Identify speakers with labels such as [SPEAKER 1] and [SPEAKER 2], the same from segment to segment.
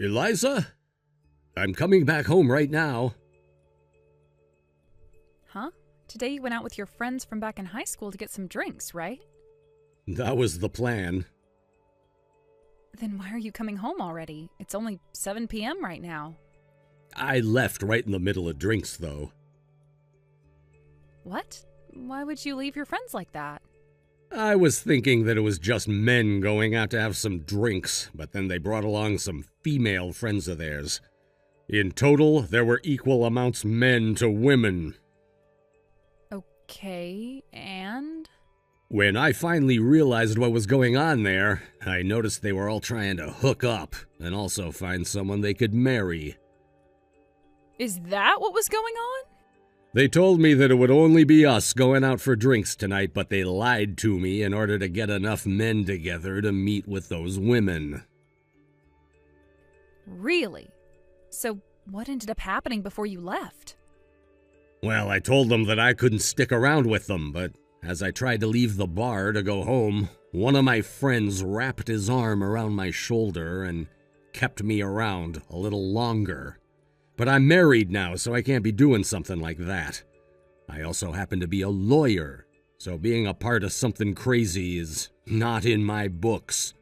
[SPEAKER 1] Eliza? I'm coming back home right now.
[SPEAKER 2] Huh? Today you went out with your friends from back in high school to get some drinks, right?
[SPEAKER 1] That was the plan.
[SPEAKER 2] Then why are you coming home already? It's only 7 p.m. right now.
[SPEAKER 1] I left right in the middle of drinks, though.
[SPEAKER 2] What? Why would you leave your friends like that?
[SPEAKER 1] I was thinking that it was just men going out to have some drinks, but then they brought along some female friends of theirs. In total, there were equal amounts men to women.
[SPEAKER 2] Okay, and?
[SPEAKER 1] When I finally realized what was going on there, I noticed they were all trying to hook up and also find someone they could marry.
[SPEAKER 2] Is that what was going on?
[SPEAKER 1] They told me that it would only be us going out for drinks tonight, but they lied to me in order to get enough men together to meet with those women.
[SPEAKER 2] Really? So what ended up happening before you left?
[SPEAKER 1] Well, I told them that I couldn't stick around with them, but as I tried to leave the bar to go home, one of my friends wrapped his arm around my shoulder and kept me around a little longer. But I'm married now, so I can't be doing something like that. I also happen to be a lawyer, so being a part of something crazy is not in my books.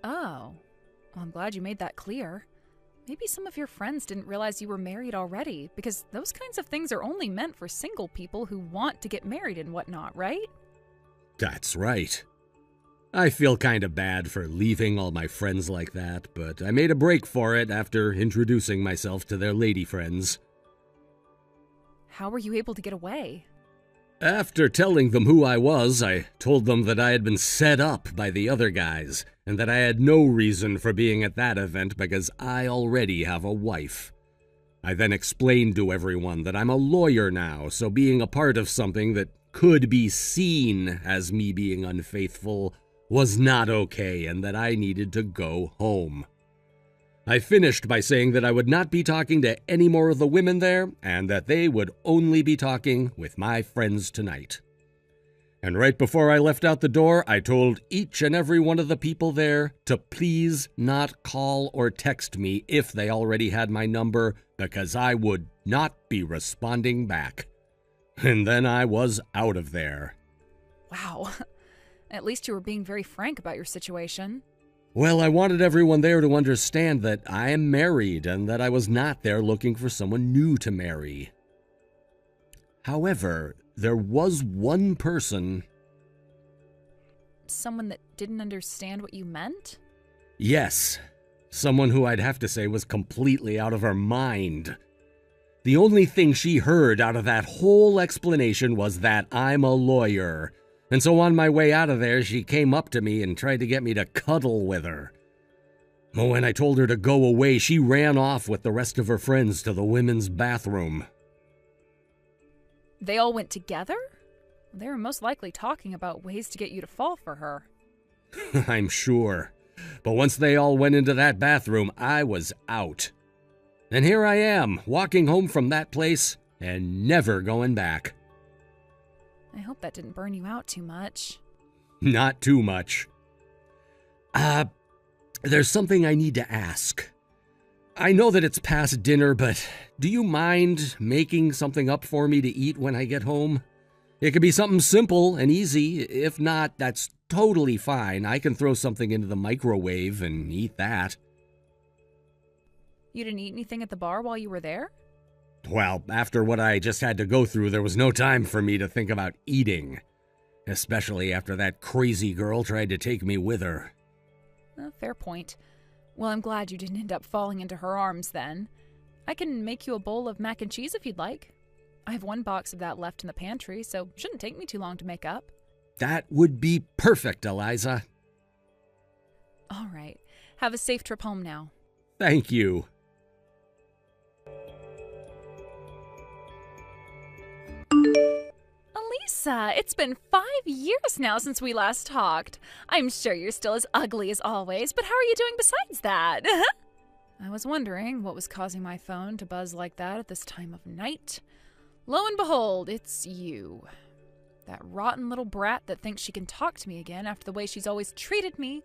[SPEAKER 2] Oh, well, I'm glad you made that clear. Maybe some of your friends didn't realize you were married already, because those kinds of things are only meant for single people who want to get married and whatnot, right?
[SPEAKER 1] That's right. I feel kind of bad for leaving all my friends like that, but I made a break for it after introducing myself to their lady friends.
[SPEAKER 2] How were you able to get away?
[SPEAKER 1] After telling them who I was, I told them that I had been set up by the other guys, and that I had no reason for being at that event because I already have a wife. I then explained to everyone that I'm a lawyer now, so being a part of something that could be seen as me being unfaithful was not okay, and that I needed to go home. I finished by saying that I would not be talking to any more of the women there, and that they would only be talking with my friends tonight. And right before I left out the door, I told each and every one of the people there to please not call or text me if they already had my number, because I would not be responding back. And then I was out of there.
[SPEAKER 2] Wow. At least you were being very frank about your situation.
[SPEAKER 1] Well, I wanted everyone there to understand that I am married and that I was not there looking for someone new to marry. However, there was one person.
[SPEAKER 2] Someone that didn't understand what you meant?
[SPEAKER 1] Yes, someone who I'd have to say was completely out of her mind. The only thing she heard out of that whole explanation was that I'm a lawyer. And so on my way out of there, she came up to me and tried to get me to cuddle with her. But when I told her to go away, she ran off with the rest of her friends to the women's bathroom.
[SPEAKER 2] They all went together? They were most likely talking about ways to get you to fall for her.
[SPEAKER 1] I'm sure. But once they all went into that bathroom, I was out. And here I am, walking home from that place and never going back.
[SPEAKER 2] I hope that didn't burn you out too much.
[SPEAKER 1] Not too much. There's something I need to ask. I know that it's past dinner, but do you mind making something up for me to eat when I get home? It could be something simple and easy. If not, that's totally fine. I can throw something into the microwave and eat that.
[SPEAKER 2] You didn't eat anything at the bar while you were there?
[SPEAKER 1] Well, after what I just had to go through, there was no time for me to think about eating. Especially after that crazy girl tried to take me with her.
[SPEAKER 2] Fair point. Well, I'm glad you didn't end up falling into her arms then. I can make you a bowl of mac and cheese if you'd like. I have 1 box of that left in the pantry, so it shouldn't take me too long to make up.
[SPEAKER 1] That would be perfect, Eliza.
[SPEAKER 2] All right. Have a safe trip home now.
[SPEAKER 1] Thank you.
[SPEAKER 2] Elisa, it's been 5 years now since we last talked. I'm sure you're still as ugly as always, but how are you doing besides that? I was wondering what was causing my phone to buzz like that at this time of night. Lo and behold, it's you. That rotten little brat that thinks she can talk to me again after the way she's always treated me,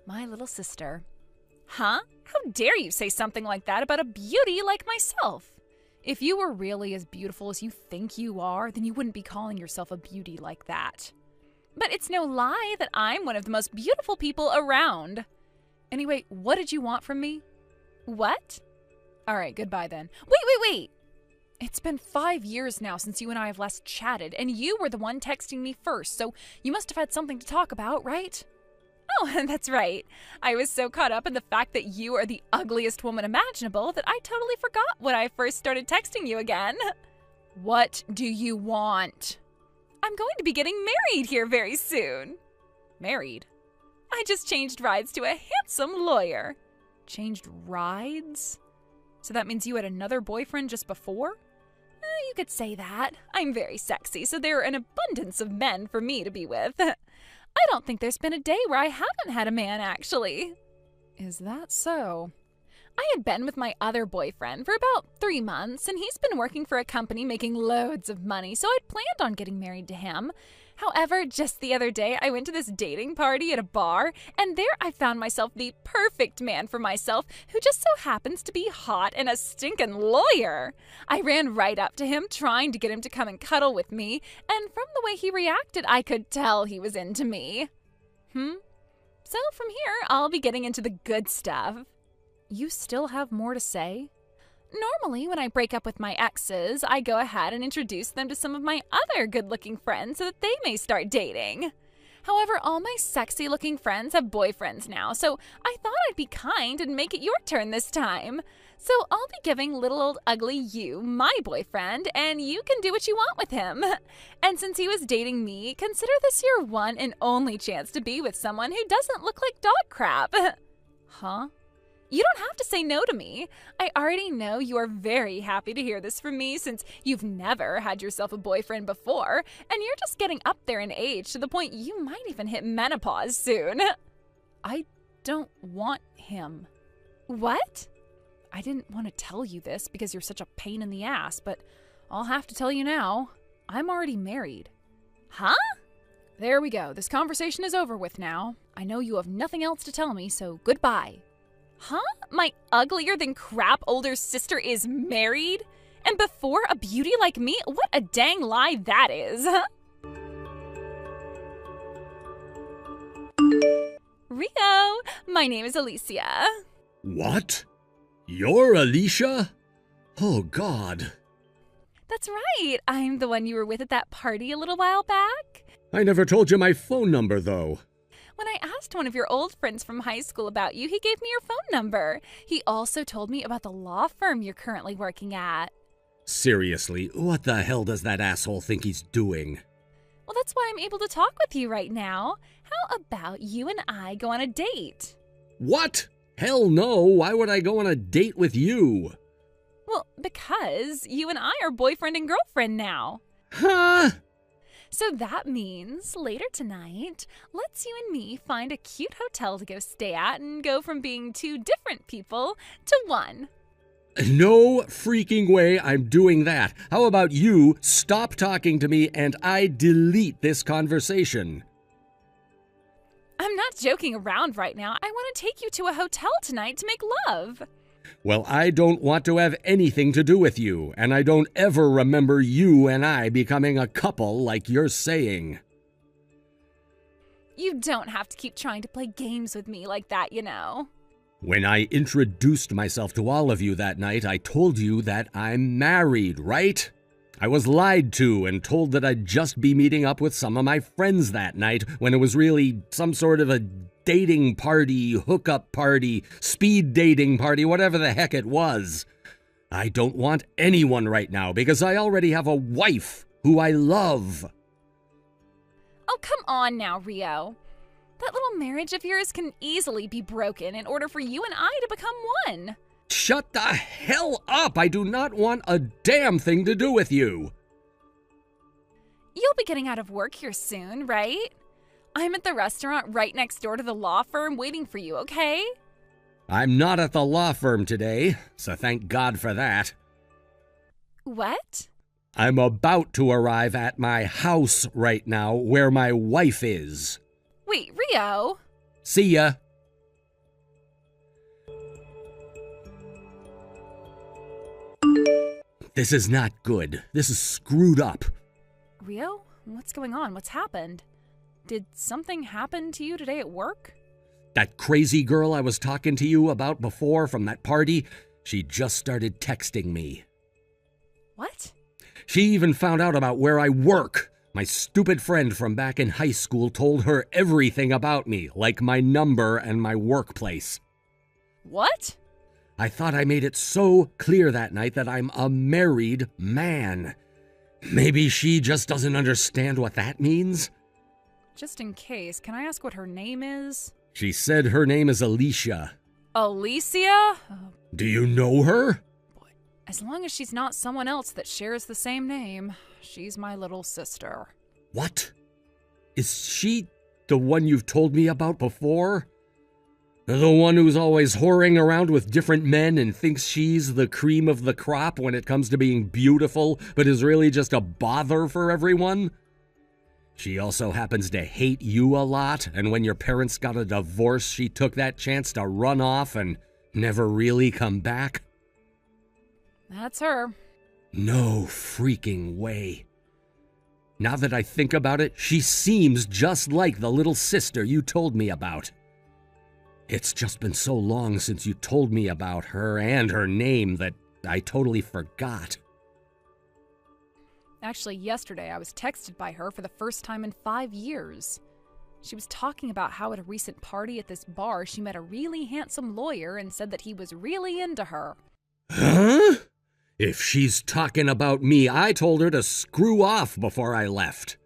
[SPEAKER 2] my little sister. Huh? How dare you say something like that about a beauty like myself? If you were really as beautiful as you think you are, then you wouldn't be calling yourself a beauty like that. But it's no lie that I'm one of the most beautiful people around. Anyway, what did you want from me? What? All right, goodbye then. Wait! It's been 5 years now since you and I have last chatted, and you were the one texting me first, so you must have had something to talk about, right? Oh, that's right. I was so caught up in the fact that you are the ugliest woman imaginable that I totally forgot when I first started texting you again. What do you want? I'm going to be getting married here very soon. Married? I just changed rides to a handsome lawyer. Changed rides? So that means you had another boyfriend just before? You could say that. I'm very sexy, so there are an abundance of men for me to be with. I don't think there's been a day where I haven't had a man, actually. Is that so? I had been with my other boyfriend for about 3 months, and he's been working for a company making loads of money, so I'd planned on getting married to him. However, just the other day, I went to this dating party at a bar, and there I found myself the perfect man for myself, who just so happens to be hot and a stinking lawyer. I ran right up to him, trying to get him to come and cuddle with me, and from the way he reacted, I could tell he was into me. So from here, I'll be getting into the good stuff. You still have more to say? Normally, when I break up with my exes, I go ahead and introduce them to some of my other good-looking friends so that they may start dating. However, all my sexy-looking friends have boyfriends now, so I thought I'd be kind and make it your turn this time. So I'll be giving little old ugly you my boyfriend, and you can do what you want with him. And since he was dating me, consider this your one and only chance to be with someone who doesn't look like dog crap. Huh? You don't have to say no to me. I already know you are very happy to hear this from me since you've never had yourself a boyfriend before, and you're just getting up there in age to the point you might even hit menopause soon. I don't want him. What? I didn't want to tell you this because you're such a pain in the ass, but I'll have to tell you now. I'm already married. Huh? There we go. This conversation is over with now. I know you have nothing else to tell me, so goodbye. Huh? My uglier-than-crap older sister is married? And before a beauty like me? What a dang lie that is. Rio, my name is Alicia.
[SPEAKER 1] What? You're Alicia? Oh, God.
[SPEAKER 2] That's right. I'm the one you were with at that party a little while back.
[SPEAKER 1] I never told you my phone number, though.
[SPEAKER 2] When I asked one of your old friends from high school about you, he gave me your phone number. He also told me about the law firm you're currently working at.
[SPEAKER 1] Seriously, what the hell does that asshole think he's doing?
[SPEAKER 2] Well, that's why I'm able to talk with you right now. How about you and I go on a date?
[SPEAKER 1] What? Hell no, why would I go on a date with you?
[SPEAKER 2] Well, because you and I are boyfriend and girlfriend now.
[SPEAKER 1] Huh?
[SPEAKER 2] So that means later tonight, let's you and me find a cute hotel to go stay at and go from being two different people to one.
[SPEAKER 1] No freaking way I'm doing that. How about you stop talking to me and I delete this conversation?
[SPEAKER 2] I'm not joking around right now. I want to take you to a hotel tonight to make love.
[SPEAKER 1] Well, I don't want to have anything to do with you, and I don't ever remember you and I becoming a couple like you're saying.
[SPEAKER 2] You don't have to keep trying to play games with me like that, you know.
[SPEAKER 1] When I introduced myself to all of you that night, I told you that I'm married, right? I was lied to and told that I'd just be meeting up with some of my friends that night when it was really some sort of a dating party, hookup party, speed dating party, whatever the heck it was. I don't want anyone right now because I already have a wife who I love.
[SPEAKER 2] Oh, come on now, Rio. That little marriage of yours can easily be broken in order for you and I to become one.
[SPEAKER 1] Shut the hell up! I do not want a damn thing to do with you.
[SPEAKER 2] You'll be getting out of work here soon, right? I'm at the restaurant right next door to the law firm waiting for you, okay?
[SPEAKER 1] I'm not at the law firm today, so thank God for that.
[SPEAKER 2] What?
[SPEAKER 1] I'm about to arrive at my house right now where my wife is.
[SPEAKER 2] Wait, Rio?
[SPEAKER 1] See ya. This is not good. This is screwed up.
[SPEAKER 2] Rio? What's going on? What's happened? Did something happen to you today at work?
[SPEAKER 1] That crazy girl I was talking to you about before from that party, she just started texting me.
[SPEAKER 2] What?
[SPEAKER 1] She even found out about where I work. My stupid friend from back in high school told her everything about me, like my number and my workplace.
[SPEAKER 2] What?
[SPEAKER 1] I thought I made it so clear that night that I'm a married man. Maybe she just doesn't understand what that means?
[SPEAKER 2] Just in case, can I ask what her name is?
[SPEAKER 1] She said her name is Alicia.
[SPEAKER 2] Alicia?
[SPEAKER 1] Do you know her?
[SPEAKER 2] As long as she's not someone else that shares the same name, she's my little sister.
[SPEAKER 1] What? Is she the one you've told me about before? The one who's always whoring around with different men and thinks she's the cream of the crop when it comes to being beautiful, but is really just a bother for everyone? She also happens to hate you a lot, and when your parents got a divorce, she took that chance to run off and never really come back?
[SPEAKER 2] That's her.
[SPEAKER 1] No freaking way. Now that I think about it, she seems just like the little sister you told me about. It's just been so long since you told me about her and her name that I totally forgot.
[SPEAKER 2] Actually, yesterday I was texted by her for the first time in 5 years. She was talking about how at a recent party at this bar she met a really handsome lawyer and said that he was really into her.
[SPEAKER 1] Huh? If she's talking about me, I told her to screw off before I left.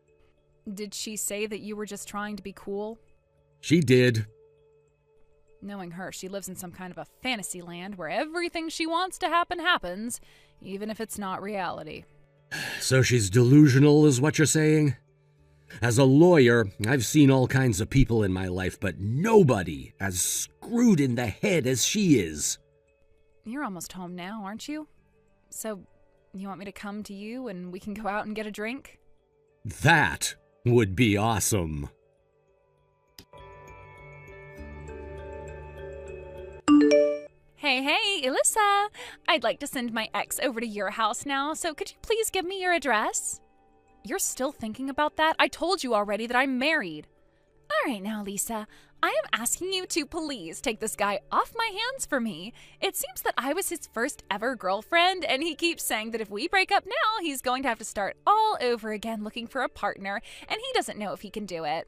[SPEAKER 2] Did she say that you were just trying to be cool?
[SPEAKER 1] She did.
[SPEAKER 2] Knowing her, she lives in some kind of a fantasy land where everything she wants to happen happens, even if it's not reality.
[SPEAKER 1] So she's delusional, is what you're saying? As a lawyer, I've seen all kinds of people in my life, but nobody as screwed in the head as she is.
[SPEAKER 2] You're almost home now, aren't you? So, you want me to come to you and we can go out and get a drink?
[SPEAKER 1] That would be awesome.
[SPEAKER 2] Hey, Alyssa! I'd like to send my ex over to your house now, so could you please give me your address? You're still thinking about that? I told you already that I'm married. All right now, Lisa. I am asking you to please take this guy off my hands for me. It seems that I was his first ever girlfriend, and he keeps saying that if we break up now, he's going to have to start all over again looking for a partner, and he doesn't know if he can do it.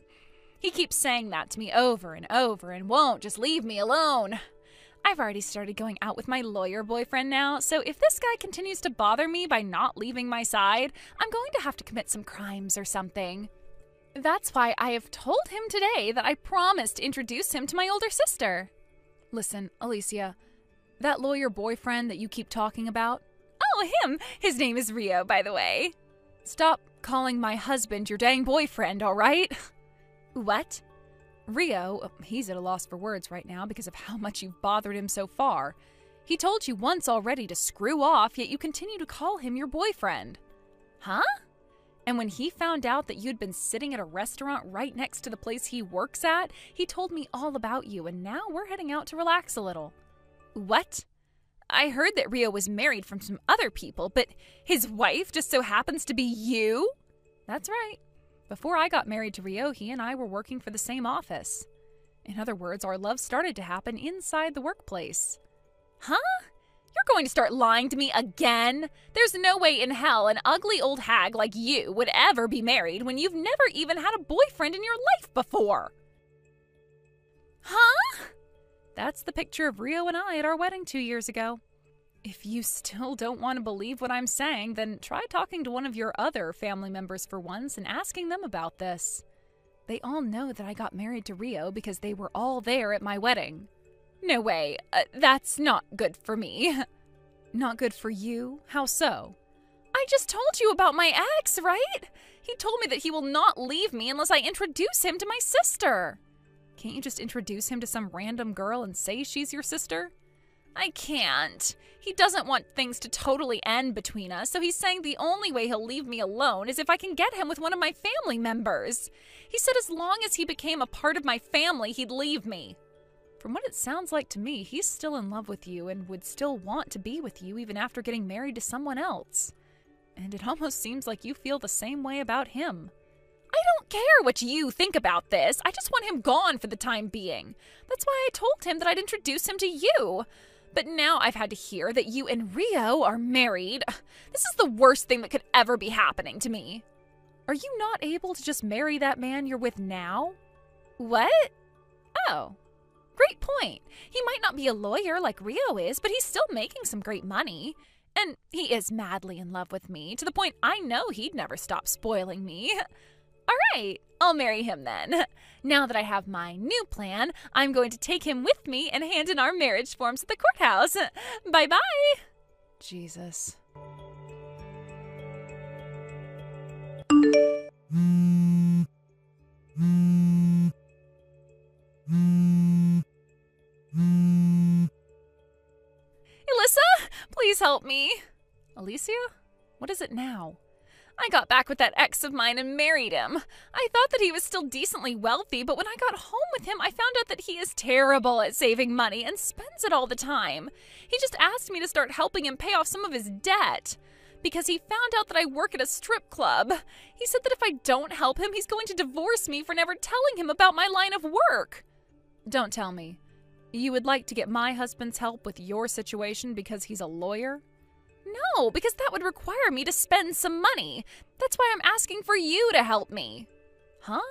[SPEAKER 2] He keeps saying that to me over and over and won't just leave me alone. I've already started going out with my lawyer boyfriend now, so if this guy continues to bother me by not leaving my side, I'm going to have to commit some crimes or something. That's why I have told him today that I promised to introduce him to my older sister. Listen, Alicia, that lawyer boyfriend that you keep talking about? Oh, him! His name is Rio, by the way. Stop calling my husband your dang boyfriend, all right? What? Rio, he's at a loss for words right now because of how much you've bothered him so far. He told you once already to screw off, yet you continue to call him your boyfriend. Huh? And when he found out that you'd been sitting at a restaurant right next to the place he works at, he told me all about you, and now we're heading out to relax a little. What? I heard that Rio was married from some other people, but his wife just so happens to be you? That's right. Before I got married to Rio, he and I were working for the same office. In other words, our love started to happen inside the workplace. Huh? You're going to start lying to me again? There's no way in hell an ugly old hag like you would ever be married when you've never even had a boyfriend in your life before. Huh? That's the picture of Rio and I at our wedding 2 years ago. If you still don't want to believe what I'm saying, then try talking to one of your other family members for once and asking them about this. They all know that I got married to Rio because they were all there at my wedding. No way. That's not good for me. Not good for you? How so? I just told you about my ex, right? He told me that he will not leave me unless I introduce him to my sister. Can't you just introduce him to some random girl and say she's your sister? I can't. He doesn't want things to totally end between us, so he's saying the only way he'll leave me alone is if I can get him with one of my family members. He said as long as he became a part of my family, he'd leave me. From what it sounds like to me, he's still in love with you and would still want to be with you even after getting married to someone else. And it almost seems like you feel the same way about him. I don't care what you think about this. I just want him gone for the time being. That's why I told him that I'd introduce him to you. But now I've had to hear that you and Rio are married. This is the worst thing that could ever be happening to me. Are you not able to just marry that man you're with now? What? Oh. Great point. He might not be a lawyer like Rio is, but he's still making some great money. And he is madly in love with me, to the point I know he'd never stop spoiling me. All right, I'll marry him then. Now that I have my new plan, I'm going to take him with me and hand in our marriage forms at the courthouse. Bye-bye. Jesus. Alyssa, please help me. Alicia? What is it now? I got back with that ex of mine and married him. I thought that he was still decently wealthy, but when I got home with him, I found out that he is terrible at saving money and spends it all the time. He just asked me to start helping him pay off some of his debt because he found out that I work at a strip club. He said that if I don't help him, he's going to divorce me for never telling him about my line of work. Don't tell me. You would like to get my husband's help with your situation because he's a lawyer? No, because that would require me to spend some money. That's why I'm asking for you to help me. Huh?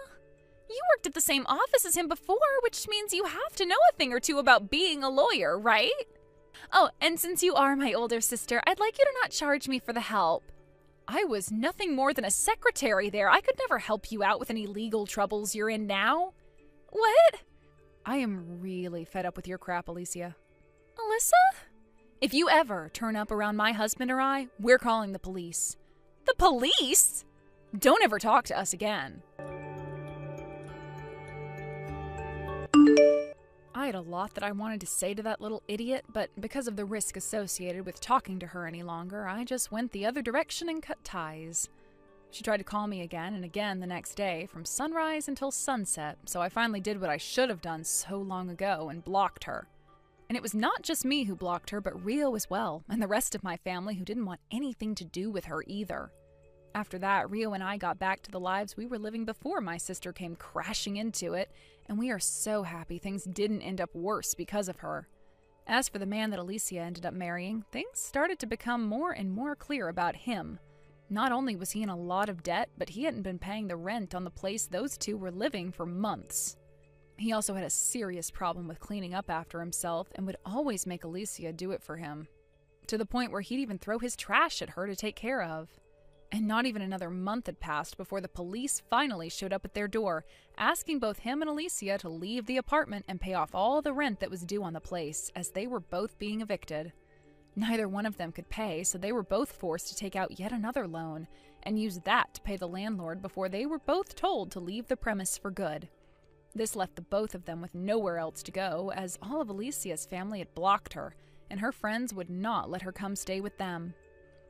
[SPEAKER 2] You worked at the same office as him before, which means you have to know a thing or two about being a lawyer, right? Oh, and since you are my older sister, I'd like you to not charge me for the help. I was nothing more than a secretary there. I could never help you out with any legal troubles you're in now. What? I am really fed up with your crap, Alicia. Alyssa? If you ever turn up around my husband or I, we're calling the police. The police? Don't ever talk to us again. I had a lot that I wanted to say to that little idiot, but because of the risk associated with talking to her any longer, I just went the other direction and cut ties. She tried to call me again and again the next day, from sunrise until sunset, so I finally did what I should have done so long ago and blocked her. And it was not just me who blocked her, but Rio as well, and the rest of my family who didn't want anything to do with her either. After that, Rio and I got back to the lives we were living before my sister came crashing into it, and we are so happy things didn't end up worse because of her. As for the man that Alicia ended up marrying, things started to become more and more clear about him. Not only was he in a lot of debt, but he hadn't been paying the rent on the place those two were living for months. He also had a serious problem with cleaning up after himself and would always make Alicia do it for him, to the point where he'd even throw his trash at her to take care of. And not even another month had passed before the police finally showed up at their door, asking both him and Alicia to leave the apartment and pay off all the rent that was due on the place, as they were both being evicted. Neither one of them could pay, so they were both forced to take out yet another loan, and use that to pay the landlord before they were both told to leave the premise for good. This left the both of them with nowhere else to go, as all of Alicia's family had blocked her, and her friends would not let her come stay with them.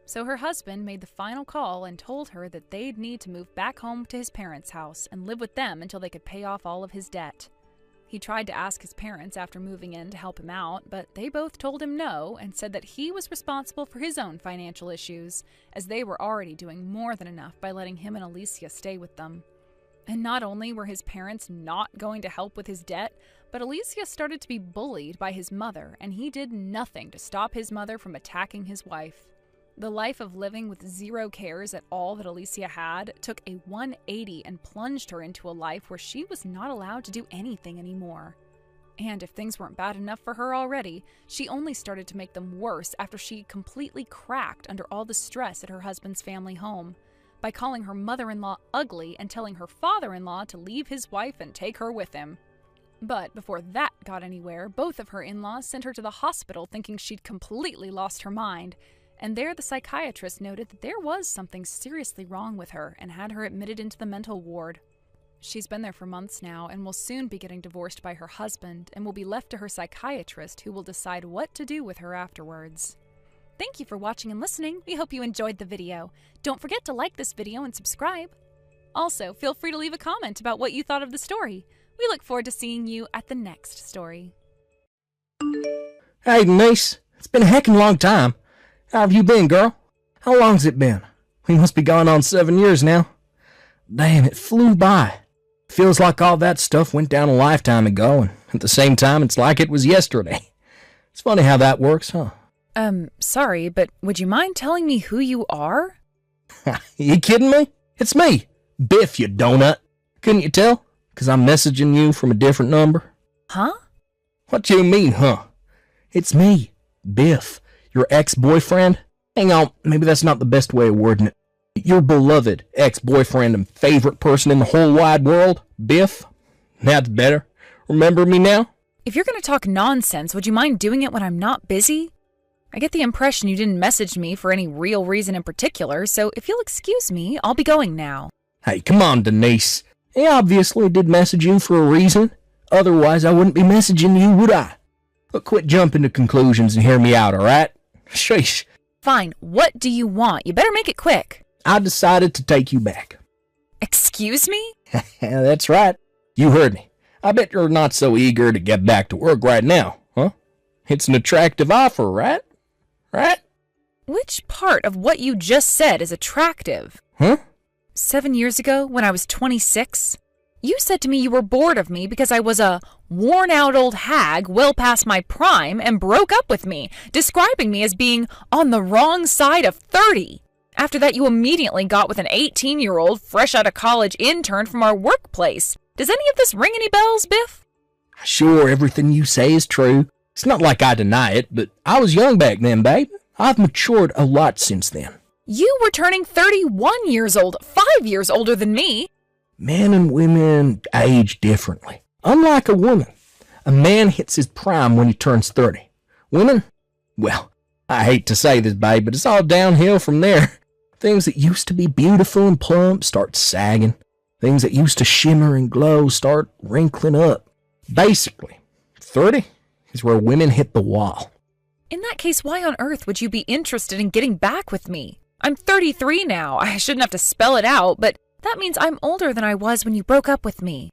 [SPEAKER 2] So her husband made the final call and told her that they'd need to move back home to his parents' house and live with them until they could pay off all of his debt. He tried to ask his parents after moving in to help him out, but they both told him no and said that he was responsible for his own financial issues, as they were already doing more than enough by letting him and Alicia stay with them. And not only were his parents not going to help with his debt, but Alicia started to be bullied by his mother, and he did nothing to stop his mother from attacking his wife. The life of living with zero cares at all that Alicia had took a 180 and plunged her into a life where she was not allowed to do anything anymore. And if things weren't bad enough for her already, she only started to make them worse after she completely cracked under all the stress at her husband's family home, by calling her mother-in-law ugly and telling her father-in-law to leave his wife and take her with him. But before that got anywhere, both of her in-laws sent her to the hospital thinking she'd completely lost her mind, and there the psychiatrist noted that there was something seriously wrong with her and had her admitted into the mental ward. She's been there for months now and will soon be getting divorced by her husband and will be left to her psychiatrist, who will decide what to do with her afterwards. Thank you for watching and listening. We hope you enjoyed the video. Don't forget to like this video and subscribe. Also, feel free to leave a comment about what you thought of the story. We look forward to seeing you at the next story.
[SPEAKER 3] Hey, Denise. It's been a heckin' long time. How have you been, girl? How long's it been? We must be going on 7 years now. Damn, it flew by. Feels like all that stuff went down a lifetime ago, and at the same time, it's like it was yesterday. It's funny how that works, huh?
[SPEAKER 2] Sorry, but would you mind telling me who you are?
[SPEAKER 3] You kidding me? It's me, Biff, you donut. Couldn't you tell? 'Cause I'm messaging you from a different number.
[SPEAKER 2] Huh?
[SPEAKER 3] What do you mean, huh? It's me, Biff, your ex-boyfriend. Hang on, maybe that's not the best way of wording it. Your beloved ex-boyfriend and favorite person in the whole wide world, Biff. That's better. Remember me now?
[SPEAKER 2] If you're going to talk nonsense, would you mind doing it when I'm not busy? I get the impression you didn't message me for any real reason in particular, so if you'll excuse me, I'll be going now.
[SPEAKER 3] Hey, come on, Denise. I obviously did message you for a reason. Otherwise, I wouldn't be messaging you, would I? Look, quit jumping to conclusions and hear me out, all right? Sheesh.
[SPEAKER 2] Fine, what do you want? You better make it quick.
[SPEAKER 3] I decided to take you back.
[SPEAKER 2] Excuse me?
[SPEAKER 3] That's right. You heard me. I bet you're not so eager to get back to work right now, huh? It's an attractive offer, right? Right?
[SPEAKER 2] Which part of what you just said is attractive?
[SPEAKER 3] Huh?
[SPEAKER 2] 7 years ago, when I was 26, you said to me you were bored of me because I was a worn-out old hag well past my prime and broke up with me, describing me as being on the wrong side of 30. After that, you immediately got with an 18-year-old fresh out of college intern from our workplace. Does any of this ring any bells, Biff?
[SPEAKER 3] Sure, everything you say is true. It's not like I deny it, but I was young back then, babe. I've matured a lot since then.
[SPEAKER 2] You were turning 31 years old, 5 years older than me.
[SPEAKER 3] Men and women age differently. Unlike a woman, a man hits his prime when he turns 30. Women? Well, I hate to say this, babe, but it's all downhill from there. Things that used to be beautiful and plump start sagging. Things that used to shimmer and glow start wrinkling up. Basically, 30 is where women hit the wall.
[SPEAKER 2] In that case, why on earth would you be interested in getting back with me? I'm 33 now. I shouldn't have to spell it out, but that means I'm older than I was when you broke up with me.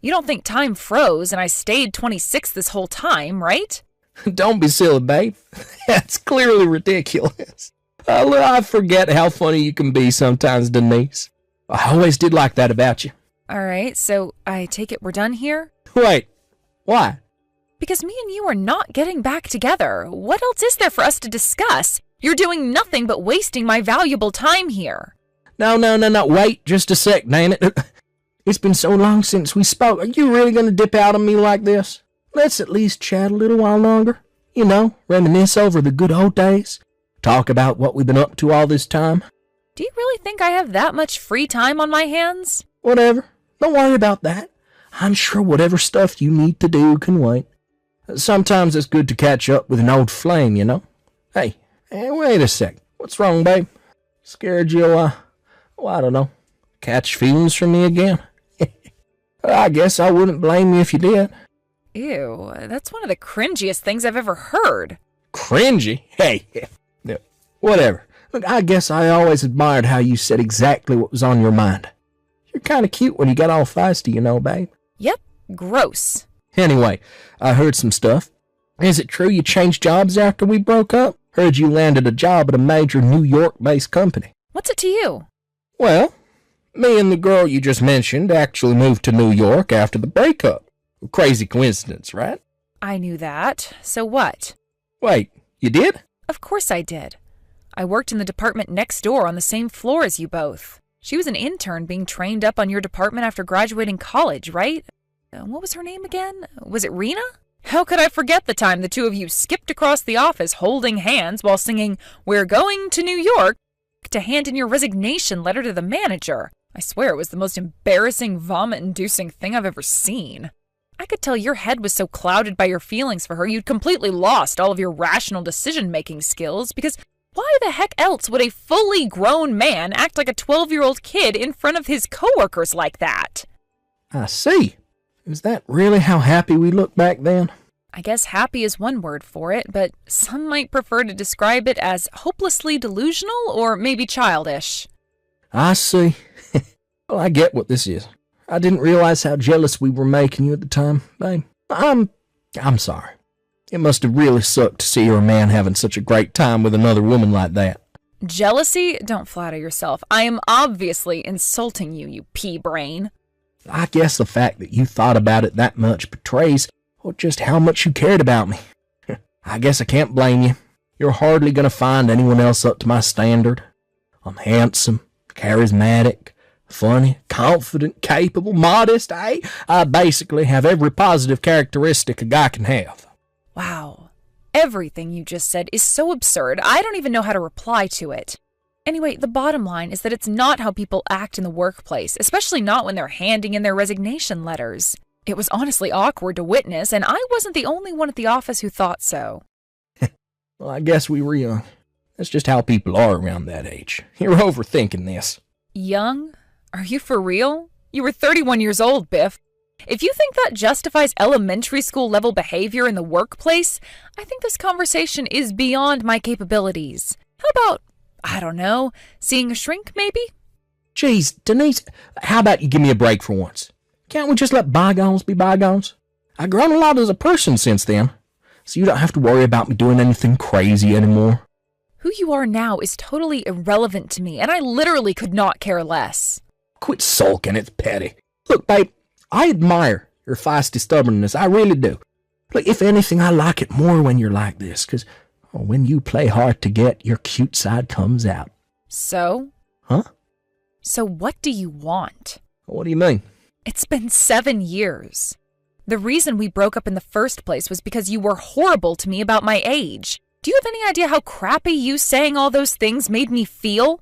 [SPEAKER 2] You don't think time froze and I stayed 26 this whole time, right?
[SPEAKER 3] Don't be silly, babe. That's clearly ridiculous. I forget how funny you can be sometimes, Denise. I always did like that about you.
[SPEAKER 2] All right, so I take it we're done here?
[SPEAKER 3] Wait, why?
[SPEAKER 2] Because me and you are not getting back together. What else is there for us to discuss? You're doing nothing but wasting my valuable time here.
[SPEAKER 3] No, wait just a sec, damn it. It's been so long since we spoke. Are you really going to dip out on me like this? Let's at least chat a little while longer. You know, reminisce over the good old days. Talk about what we've been up to all this time.
[SPEAKER 2] Do you really think I have that much free time on my hands?
[SPEAKER 3] Whatever. Don't worry about that. I'm sure whatever stuff you need to do can wait. Sometimes it's good to catch up with an old flame, you know? Hey, wait a sec. What's wrong, babe? Scared you'll, I don't know, catch feelings from me again? I guess I wouldn't blame you if you did.
[SPEAKER 2] Ew, that's one of the cringiest things I've ever heard.
[SPEAKER 3] Cringy? Hey, whatever. Look, I guess I always admired how you said exactly what was on your mind. You're kind of cute when you get all feisty, you know, babe.
[SPEAKER 2] Yep, gross.
[SPEAKER 3] Anyway, I heard some stuff. Is it true you changed jobs after we broke up? Heard you landed a job at a major New York-based company.
[SPEAKER 2] What's it to you?
[SPEAKER 3] Well, me and the girl you just mentioned actually moved to New York after the breakup. Crazy coincidence, right?
[SPEAKER 2] I knew that. So what?
[SPEAKER 3] Wait, you did?
[SPEAKER 2] Of course I did. I worked in the department next door on the same floor as you both. She was an intern being trained up on your department after graduating college, right? What was her name again? Was it Rena? How could I forget the time the two of you skipped across the office holding hands while singing, "We're going to New York," to hand in your resignation letter to the manager? I swear it was the most embarrassing, vomit-inducing thing I've ever seen. I could tell your head was so clouded by your feelings for her you'd completely lost all of your rational decision-making skills, because why the heck else would a fully grown man act like a 12-year-old kid in front of his coworkers like that?
[SPEAKER 3] I see. Is that really how happy we look back then?
[SPEAKER 2] I guess happy is one word for it, but some might prefer to describe it as hopelessly delusional or maybe childish.
[SPEAKER 3] I see. Well, I get what this is. I didn't realize how jealous we were making you at the time, babe. I'm sorry. It must have really sucked to see your man having such a great time with another woman like that.
[SPEAKER 2] Jealousy? Don't flatter yourself. I am obviously insulting you, you pea-brain.
[SPEAKER 3] I guess the fact that you thought about it that much betrays just how much you cared about me. I guess I can't blame you. You're hardly going to find anyone else up to my standard. I'm handsome, charismatic, funny, confident, capable, modest. I basically have every positive characteristic a guy can have.
[SPEAKER 2] Wow. Everything you just said is so absurd, I don't even know how to reply to it. Anyway, the bottom line is that it's not how people act in the workplace, especially not when they're handing in their resignation letters. It was honestly awkward to witness, and I wasn't the only one at the office who thought so.
[SPEAKER 3] Well, I guess we were young. That's just how people are around that age. You're overthinking this.
[SPEAKER 2] Young? Are you for real? You were 31 years old, Biff. If you think that justifies elementary school level behavior in the workplace, I think this conversation is beyond my capabilities. How about, I don't know, seeing a shrink maybe?
[SPEAKER 3] Geez, Denise, how about you give me a break for once? Can't we just let bygones be bygones? I've grown a lot as a person since then, so you don't have to worry about me doing anything crazy anymore.
[SPEAKER 2] Who you are now is totally irrelevant to me, and I literally could not care less.
[SPEAKER 3] Quit sulking, it's petty. Look, babe, I admire your feisty stubbornness, I really do. Look, if anything, I like it more when you're like this, because when you play hard to get, your cute side comes out.
[SPEAKER 2] So?
[SPEAKER 3] Huh?
[SPEAKER 2] So what do you want?
[SPEAKER 3] What do you mean?
[SPEAKER 2] It's been 7 years. The reason we broke up in the first place was because you were horrible to me about my age. Do you have any idea how crappy you saying all those things made me feel?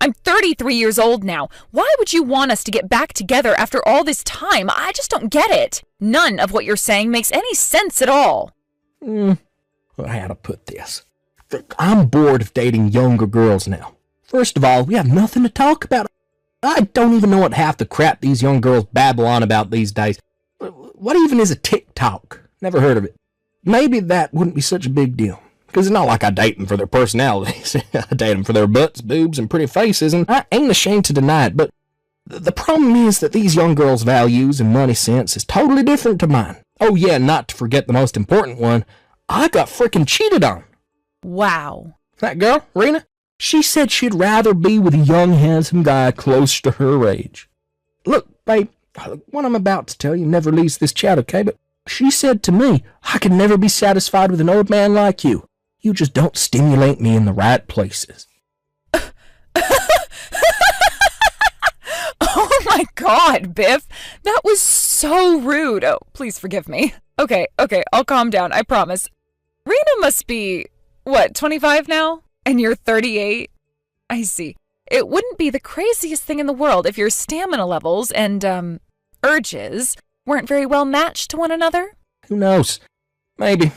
[SPEAKER 2] I'm 33 years old now. Why would you want us to get back together after all this time? I just don't get it. None of what you're saying makes any sense at all.
[SPEAKER 3] Well, how to put this? I'm bored of dating younger girls now. First of all, we have nothing to talk about. I don't even know what half the crap these young girls babble on about these days. What even is a TikTok? Never heard of it. Maybe that wouldn't be such a big deal. Because it's not like I date them for their personalities. I date them for their butts, boobs, and pretty faces, and I ain't ashamed to deny it. But the problem is that these young girls' values and money sense is totally different to mine. Oh yeah, not to forget the most important one. I got frickin' cheated on.
[SPEAKER 2] Wow.
[SPEAKER 3] That girl, Rena, she said she'd rather be with a young, handsome guy close to her age. Look, babe, what I'm about to tell you never leaves this chat, okay? But she said to me, I could never be satisfied with an old man like you. You just don't stimulate me in the right places.
[SPEAKER 2] Oh my God, Biff. That was so rude. Oh, please forgive me. Okay, I'll calm down, I promise. Rena must be, 25 now? And you're 38? I see. It wouldn't be the craziest thing in the world if your stamina levels and, urges weren't very well matched to one another?
[SPEAKER 3] Who knows? Maybe.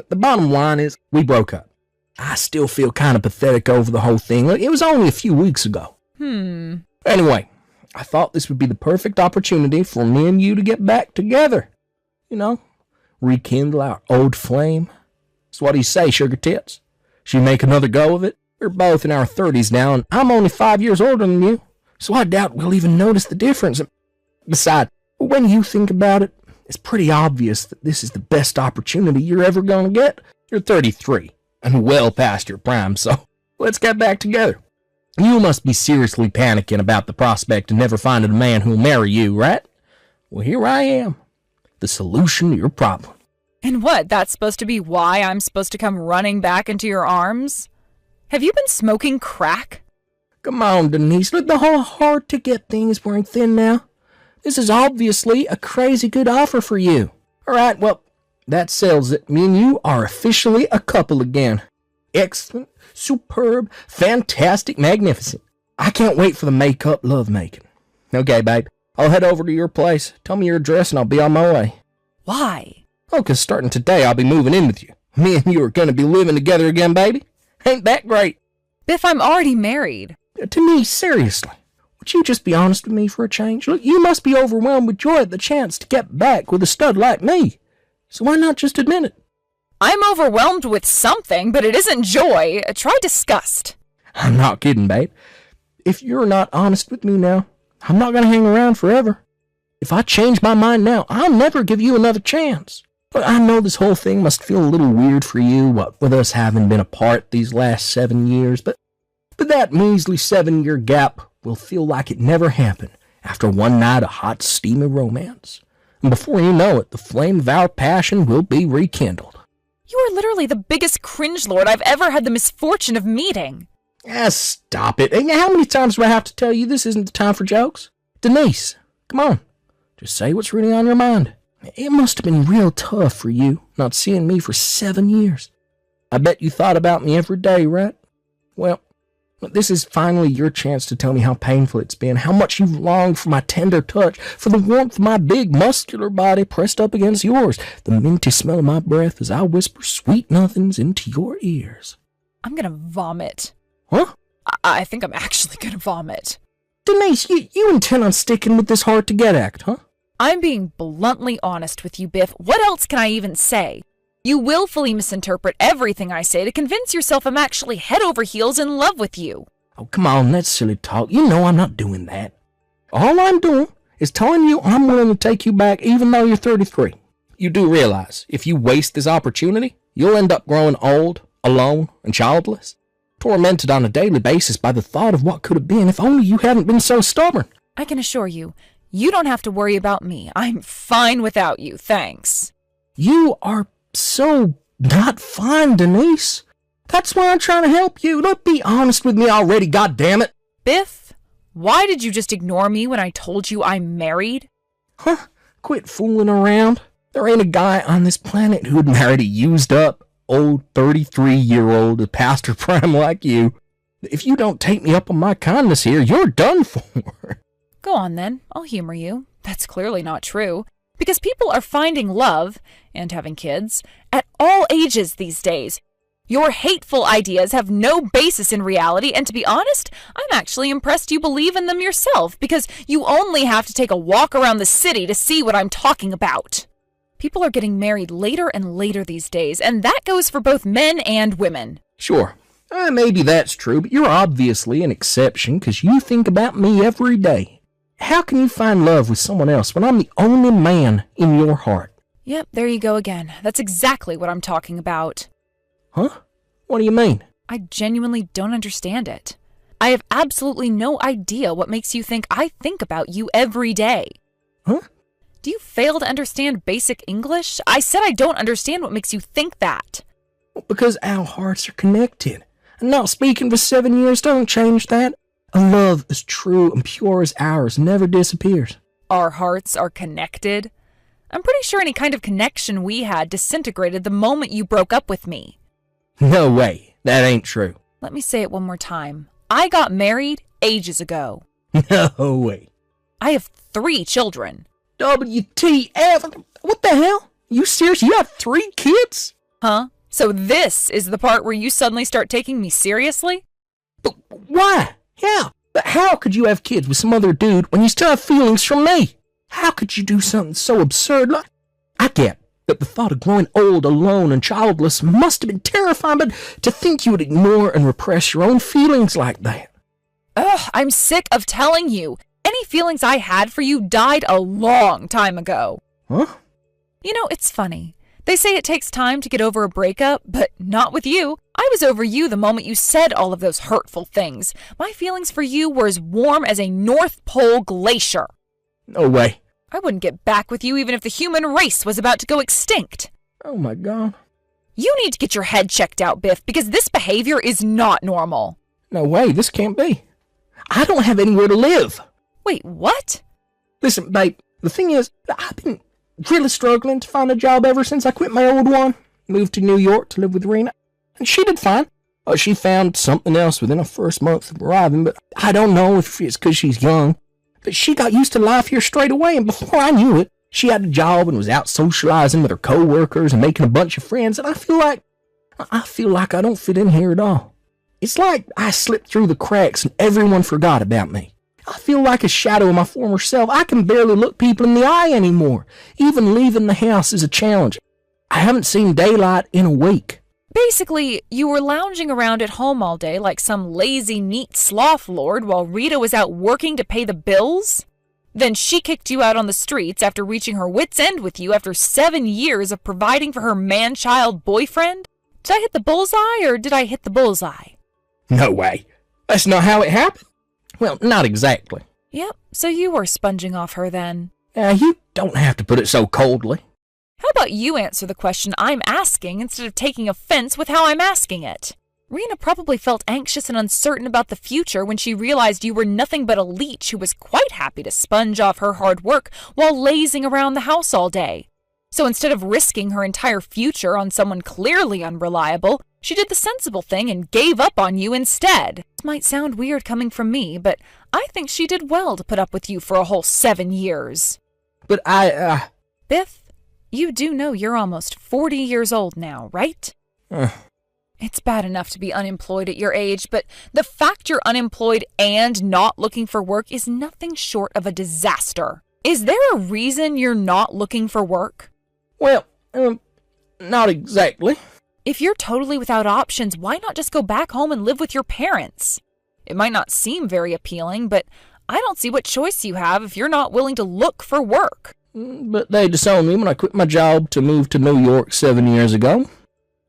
[SPEAKER 3] The bottom line is, we broke up. I still feel kind of pathetic over the whole thing. It was only a few weeks ago. Anyway, I thought this would be the perfect opportunity for me and you to get back together. You know, rekindle our old flame. So what do you say, sugar tits? Should we make another go of it? We're both in our 30s now, and I'm only 5 years older than you, so I doubt we'll even notice the difference. Besides, when you think about it, it's pretty obvious that this is the best opportunity you're ever going to get. You're 33 and well past your prime, so let's get back together. You must be seriously panicking about the prospect of never finding a man who'll marry you, right? Well, here I am, the solution to your problem.
[SPEAKER 2] And what, that's supposed to be why I'm supposed to come running back into your arms? Have you been smoking crack?
[SPEAKER 3] Come on, Denise, look, the whole hard-to-get thing is wearing thin now. This is obviously a crazy good offer for you. All right, well, that settles it. Me and you are officially a couple again. Excellent, superb, fantastic, magnificent. I can't wait for the make-up lovemaking. Okay, babe, I'll head over to your place. Tell me your address and I'll be on my way.
[SPEAKER 2] Why?
[SPEAKER 3] Oh, 'cause starting today I'll be moving in with you. Me and you are going to be living together again, baby. Ain't that great?
[SPEAKER 2] Biff, I'm already married.
[SPEAKER 3] To me, seriously. Would you just be honest with me for a change? Look, you must be overwhelmed with joy at the chance to get back with a stud like me. So why not just admit it?
[SPEAKER 2] I'm overwhelmed with something, but it isn't joy. Try disgust.
[SPEAKER 3] I'm not kidding, babe. If you're not honest with me now, I'm not going to hang around forever. If I change my mind now, I'll never give you another chance. But I know this whole thing must feel a little weird for you, what with us having been apart these last 7 years, but that measly 7-year gap will feel like it never happened after one night of hot, steamy romance. And before you know it, the flame of our passion will be rekindled.
[SPEAKER 2] You are literally the biggest cringe lord I've ever had the misfortune of meeting.
[SPEAKER 3] Stop it. And how many times do I have to tell you this isn't the time for jokes? Denise, come on. Just say what's really on your mind. It must have been real tough for you, not seeing me for 7 years. I bet you thought about me every day, right? Well, this is finally your chance to tell me how painful it's been, how much you've longed for my tender touch, for the warmth of my big muscular body pressed up against yours, the minty smell of my breath as I whisper sweet nothings into your ears.
[SPEAKER 2] I'm gonna vomit.
[SPEAKER 3] Huh?
[SPEAKER 2] I think I'm actually gonna vomit.
[SPEAKER 3] Denise, you intend on sticking with this hard-to-get act, huh?
[SPEAKER 2] I'm being bluntly honest with you, Biff. What else can I even say? You willfully misinterpret everything I say to convince yourself I'm actually head over heels in love with you.
[SPEAKER 3] Oh, come on, that's silly talk. You know I'm not doing that. All I'm doing is telling you I'm willing to take you back even though you're 33. You do realize if you waste this opportunity, you'll end up growing old, alone, and childless, tormented on a daily basis by the thought of what could have been if only you hadn't been so stubborn.
[SPEAKER 2] I can assure you, you don't have to worry about me. I'm fine without you, thanks.
[SPEAKER 3] You are so not fine, Denise. That's why I'm trying to help you. Don't be honest with me already, goddammit.
[SPEAKER 2] Biff, why did you just ignore me when I told you I'm married?
[SPEAKER 3] Huh? Quit fooling around. There ain't a guy on this planet who'd marry a used-up, old 33-year-old past her prime like you. If you don't take me up on my kindness here, you're done for.
[SPEAKER 2] Go on then, I'll humor you. That's clearly not true. Because people are finding love, and having kids, at all ages these days. Your hateful ideas have no basis in reality, and to be honest, I'm actually impressed you believe in them yourself, because you only have to take a walk around the city to see what I'm talking about. People are getting married later and later these days, and that goes for both men and women.
[SPEAKER 3] Sure, maybe that's true, but you're obviously an exception, because you think about me every day. How can you find love with someone else when I'm the only man in your heart?
[SPEAKER 2] Yep, there you go again. That's exactly what I'm talking about.
[SPEAKER 3] Huh? What do you mean?
[SPEAKER 2] I genuinely don't understand it. I have absolutely no idea what makes you think I think about you every day.
[SPEAKER 3] Huh?
[SPEAKER 2] Do you fail to understand basic English? I said I don't understand what makes you think that.
[SPEAKER 3] Because our hearts are connected. And not speaking for 7 years don't change that. A love as true and pure as ours never disappears.
[SPEAKER 2] Our hearts are connected? I'm pretty sure any kind of connection we had disintegrated the moment you broke up with me.
[SPEAKER 3] No way. That ain't true.
[SPEAKER 2] Let me say it one more time. I got married ages ago.
[SPEAKER 3] No way.
[SPEAKER 2] I have 3 children.
[SPEAKER 3] WTF? What the hell? You serious? You got 3 kids?
[SPEAKER 2] Huh? So this is the part where you suddenly start taking me seriously?
[SPEAKER 3] But why? Yeah, but how could you have kids with some other dude when you still have feelings for me? How could you do something so absurd? Like, I get that the thought of growing old, alone, and childless must have been terrifying, but to think you would ignore and repress your own feelings like that.
[SPEAKER 2] Ugh, I'm sick of telling you. Any feelings I had for you died a long time ago.
[SPEAKER 3] Huh?
[SPEAKER 2] You know, it's funny. They say it takes time to get over a breakup, but not with you. I was over you the moment you said all of those hurtful things. My feelings for you were as warm as a North Pole glacier.
[SPEAKER 3] No way.
[SPEAKER 2] I wouldn't get back with you even if the human race was about to go extinct.
[SPEAKER 3] Oh my God.
[SPEAKER 2] You need to get your head checked out, Biff, because this behavior is not normal.
[SPEAKER 3] No way, this can't be. I don't have anywhere to live.
[SPEAKER 2] Wait, what?
[SPEAKER 3] Listen, babe, the thing is, I've been really struggling to find a job ever since I quit my old one. Moved to New York to live with Rena, and she did fine. She found something else within her first month of arriving, but I don't know if it's because she's young. But she got used to life here straight away, and before I knew it, she had a job and was out socializing with her co-workers and making a bunch of friends, and I feel like I don't fit in here at all. It's like I slipped through the cracks and everyone forgot about me. I feel like a shadow of my former self. I can barely look people in the eye anymore. Even leaving the house is a challenge. I haven't seen daylight in a week.
[SPEAKER 2] Basically, you were lounging around at home all day like some lazy, neat sloth lord while Rita was out working to pay the bills? Then she kicked you out on the streets after reaching her wit's end with you after 7 years of providing for her man-child boyfriend? Did I hit the bullseye, or did I hit the bullseye?
[SPEAKER 3] No way. That's not how it happened. Well, not exactly.
[SPEAKER 2] Yep, so you were sponging off her then.
[SPEAKER 3] You don't have to put it so coldly.
[SPEAKER 2] How about you answer the question I'm asking instead of taking offense with how I'm asking it? Rena probably felt anxious and uncertain about the future when she realized you were nothing but a leech who was quite happy to sponge off her hard work while lazing around the house all day. So instead of risking her entire future on someone clearly unreliable, she did the sensible thing and gave up on you instead. This might sound weird coming from me, but I think she did well to put up with you for a whole 7 years.
[SPEAKER 3] But
[SPEAKER 2] Biff, you do know you're almost 40 years old now, right? It's bad enough to be unemployed at your age, but the fact you're unemployed and not looking for work is nothing short of a disaster. Is there a reason you're not looking for work?
[SPEAKER 3] Well, not exactly.
[SPEAKER 2] If you're totally without options, why not just go back home and live with your parents? It might not seem very appealing, but I don't see what choice you have if you're not willing to look for work.
[SPEAKER 3] But they disowned me when I quit my job to move to New York 7 years ago.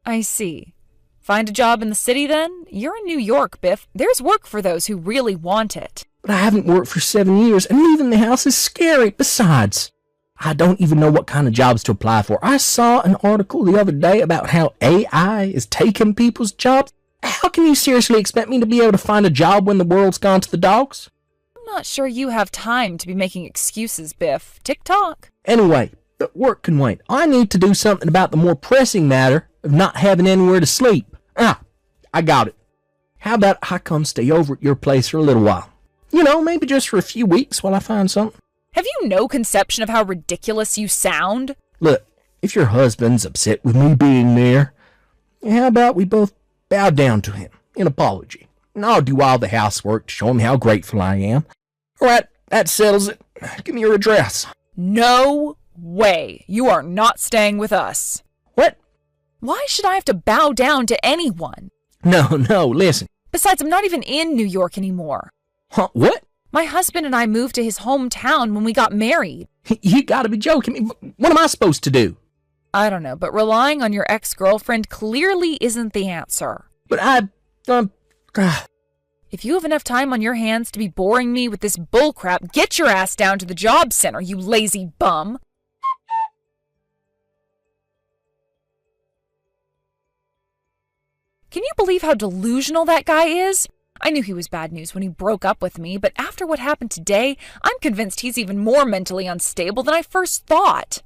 [SPEAKER 2] I see. Find a job in the city then? You're in New York, Biff. There's work for those who really want it.
[SPEAKER 3] But I haven't worked for 7 years, and leaving the house is scary. Besides, I don't even know what kind of jobs to apply for. I saw an article the other day about how AI is taking people's jobs. How can you seriously expect me to be able to find a job when the world's gone to the dogs?
[SPEAKER 2] I'm not sure you have time to be making excuses, Biff. Tick-tock.
[SPEAKER 3] Anyway, the work can wait. I need to do something about the more pressing matter of not having anywhere to sleep. I got it. How about I come stay over at your place for a little while? You know, maybe just for a few weeks while I find something.
[SPEAKER 2] Have you no conception of how ridiculous you sound?
[SPEAKER 3] Look, if your husband's upset with me being there, how about we both bow down to him in apology? And I'll do all the housework to show him how grateful I am. All right, that settles it. Give me your address.
[SPEAKER 2] No way. You are not staying with us.
[SPEAKER 3] What?
[SPEAKER 2] Why should I have to bow down to anyone?
[SPEAKER 3] No, listen.
[SPEAKER 2] Besides, I'm not even in New York anymore.
[SPEAKER 3] Huh, what?
[SPEAKER 2] My husband and I moved to his hometown when we got married.
[SPEAKER 3] You gotta be joking me. What am I supposed to do?
[SPEAKER 2] I don't know, but relying on your ex-girlfriend clearly isn't the answer.
[SPEAKER 3] But
[SPEAKER 2] If you have enough time on your hands to be boring me with this bullcrap, get your ass down to the job center, you lazy bum. Can you believe how delusional that guy is? I knew he was bad news when he broke up with me, but after what happened today, I'm convinced he's even more mentally unstable than I first thought.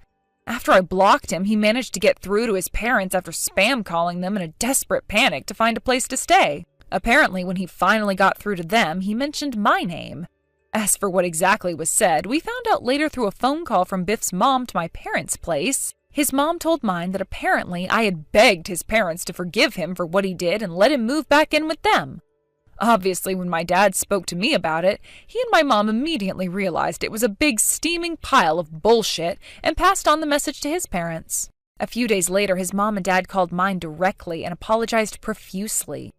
[SPEAKER 2] After I blocked him, he managed to get through to his parents after spam calling them in a desperate panic to find a place to stay. Apparently, when he finally got through to them, he mentioned my name. As for what exactly was said, we found out later through a phone call from Biff's mom to my parents' place. His mom told mine that apparently I had begged his parents to forgive him for what he did and let him move back in with them. Obviously, when my dad spoke to me about it, he and my mom immediately realized it was a big steaming pile of bullshit and passed on the message to his parents. A few days later, his mom and dad called mine directly and apologized profusely.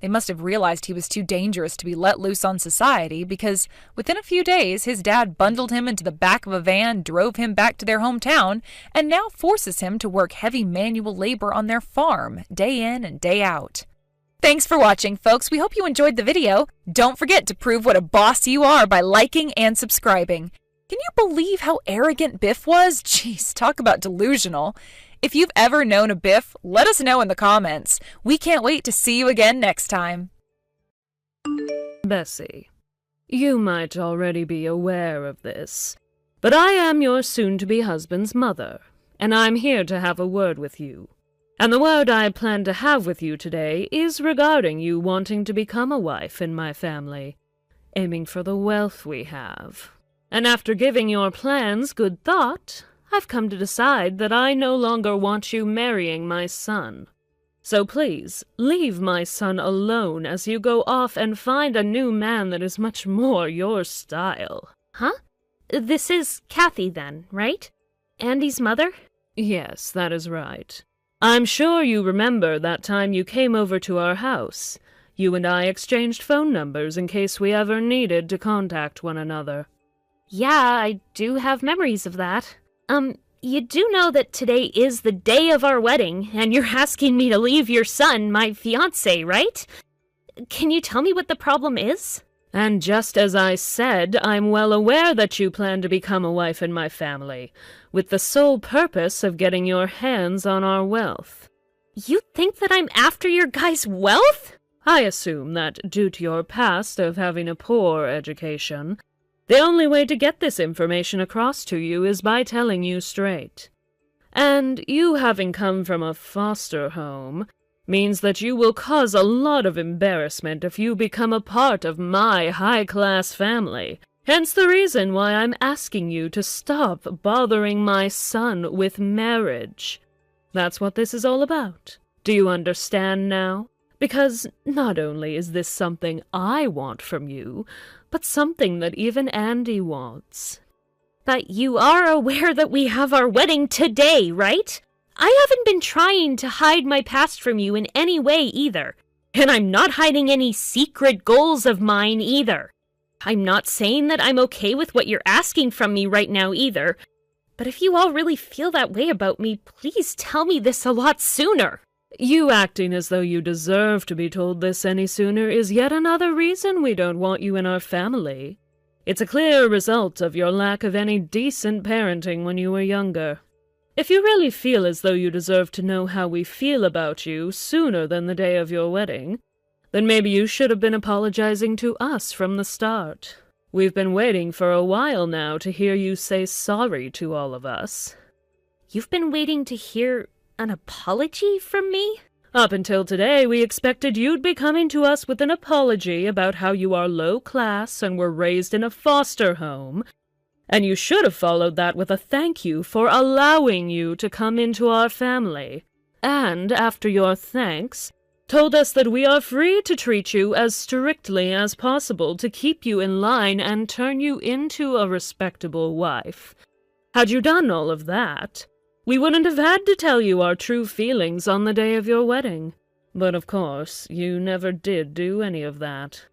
[SPEAKER 2] They must have realized he was too dangerous to be let loose on society because within a few days, his dad bundled him into the back of a van, drove him back to their hometown, and now forces him to work heavy manual labor on their farm, day in and day out. Thanks for watching, folks. We hope you enjoyed the video. Don't forget to prove what a boss you are by liking and subscribing. Can you believe how arrogant Biff was? Jeez, talk about delusional. If you've ever known a Biff, let us know in the comments. We can't wait to see you again next time.
[SPEAKER 4] Bessie, you might already be aware of this, but I am your soon-to-be husband's mother, and I'm here to have a word with you. And the word I plan to have with you today is regarding you wanting to become a wife in my family, aiming for the wealth we have. And after giving your plans good thought, I've come to decide that I no longer want you marrying my son. So please, leave my son alone as you go off and find a new man that is much more your style.
[SPEAKER 5] Huh? This is Kathy then, right? Andy's mother?
[SPEAKER 4] Yes, that is right. I'm sure you remember that time you came over to our house. You and I exchanged phone numbers in case we ever needed to contact one another.
[SPEAKER 5] Yeah, I do have memories of that. You do know that today is the day of our wedding, and you're asking me to leave your son, my fiancé, right? Can you tell me what the problem is?
[SPEAKER 4] And just as I said, I'm well aware that you plan to become a wife in my family, with the sole purpose of getting your hands on our wealth.
[SPEAKER 5] You think that I'm after your guy's wealth?
[SPEAKER 4] I assume that, due to your past of having a poor education, the only way to get this information across to you is by telling you straight. And you having come from a foster home means that you will cause a lot of embarrassment if you become a part of my high-class family. Hence the reason why I'm asking you to stop bothering my son with marriage. That's what this is all about. Do you understand now? Because not only is this something I want from you, but something that even Andy wants.
[SPEAKER 5] But you are aware that we have our wedding today, right? I haven't been trying to hide my past from you in any way either. And I'm not hiding any secret goals of mine either. I'm not saying that I'm okay with what you're asking from me right now either. But if you all really feel that way about me, please tell me this a lot sooner.
[SPEAKER 4] You acting as though you deserve to be told this any sooner is yet another reason we don't want you in our family. It's a clear result of your lack of any decent parenting when you were younger. If you really feel as though you deserve to know how we feel about you sooner than the day of your wedding, then maybe you should have been apologizing to us from the start. We've been waiting for a while now to hear you say sorry to all of us.
[SPEAKER 5] You've been waiting to hear an apology from me?
[SPEAKER 4] Up until today, we expected you'd be coming to us with an apology about how you are low class and were raised in a foster home, and you should have followed that with a thank you for allowing you to come into our family. And, after your thanks, told us that we are free to treat you as strictly as possible to keep you in line and turn you into a respectable wife. Had you done all of that, we wouldn't have had to tell you our true feelings on the day of your wedding. But of course, you never did do any of that.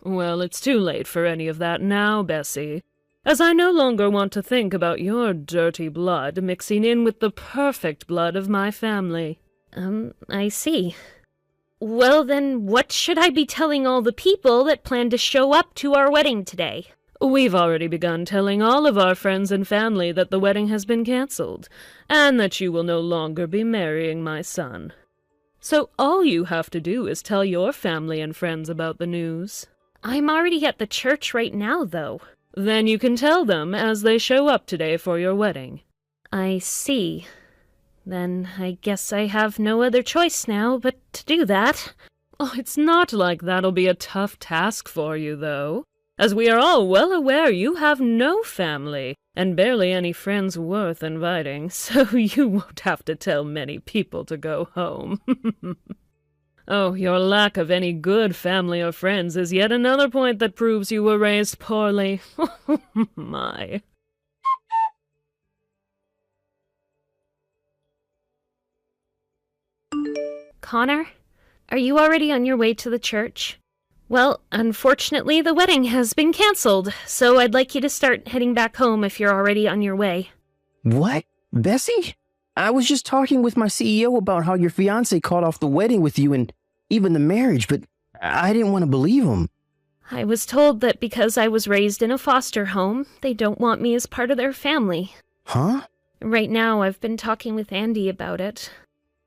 [SPEAKER 4] Well, it's too late for any of that now, Bessie, as I no longer want to think about your dirty blood mixing in with the perfect blood of my family.
[SPEAKER 5] I see. Well then, what should I be telling all the people that plan to show up to our wedding today?
[SPEAKER 4] We've already begun telling all of our friends and family that the wedding has been cancelled, and that you will no longer be marrying my son. So all you have to do is tell your family and friends about the news.
[SPEAKER 5] I'm already at the church right now, though.
[SPEAKER 4] Then you can tell them as they show up today for your wedding.
[SPEAKER 5] I see. Then I guess I have no other choice now but to do that.
[SPEAKER 4] Oh, it's not like that'll be a tough task for you, though, as we are all well aware you have no family, and barely any friends worth inviting, so you won't have to tell many people to go home. Oh, your lack of any good family or friends is yet another point that proves you were raised poorly. My.
[SPEAKER 5] Connor, are you already on your way to the church? Well, unfortunately, the wedding has been canceled, so I'd like you to start heading back home if you're already on your way.
[SPEAKER 6] What? Bessie? I was just talking with my CEO about how your fiancé called off the wedding with you and even the marriage, but I didn't want to believe him.
[SPEAKER 5] I was told that because I was raised in a foster home, they don't want me as part of their family.
[SPEAKER 6] Huh?
[SPEAKER 5] Right now, I've been talking with Andy about it.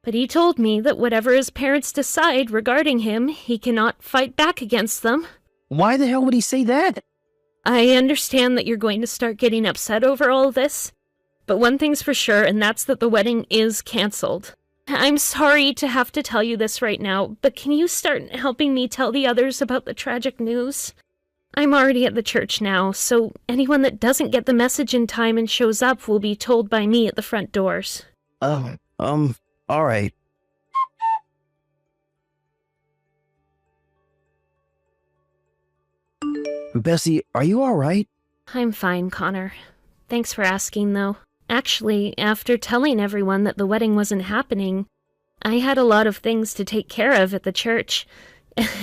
[SPEAKER 5] But he told me that whatever his parents decide regarding him, he cannot fight back against them.
[SPEAKER 6] Why the hell would he say that?
[SPEAKER 5] I understand that you're going to start getting upset over all this, but one thing's for sure, and that's that the wedding is canceled. I'm sorry to have to tell you this right now, but can you start helping me tell the others about the tragic news? I'm already at the church now, so anyone that doesn't get the message in time and shows up will be told by me at the front doors.
[SPEAKER 6] All right. Bessie, are you all right?
[SPEAKER 5] I'm fine, Connor. Thanks for asking, though. Actually, after telling everyone that the wedding wasn't happening, I had a lot of things to take care of at the church,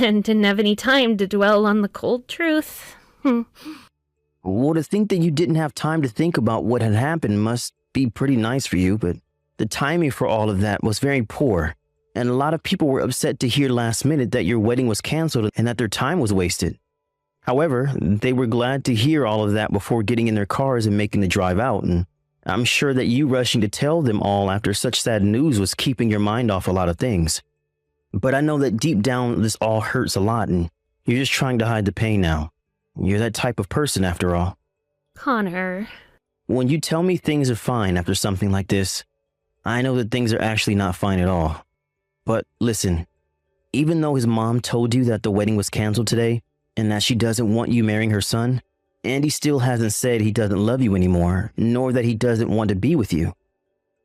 [SPEAKER 5] and didn't have any time to dwell on the cold truth.
[SPEAKER 6] Well, to think that you didn't have time to think about what had happened must be pretty nice for you, but the timing for all of that was very poor, and a lot of people were upset to hear last minute that your wedding was canceled and that their time was wasted. However, they were glad to hear all of that before getting in their cars and making the drive out, and I'm sure that you rushing to tell them all after such sad news was keeping your mind off a lot of things. But I know that deep down this all hurts a lot, and you're just trying to hide the pain now. You're that type of person after all.
[SPEAKER 5] Connor.
[SPEAKER 6] When you tell me things are fine after something like this, I know that things are actually not fine at all. But listen, even though his mom told you that the wedding was canceled today, and that she doesn't want you marrying her son, Andy still hasn't said he doesn't love you anymore, nor that he doesn't want to be with you.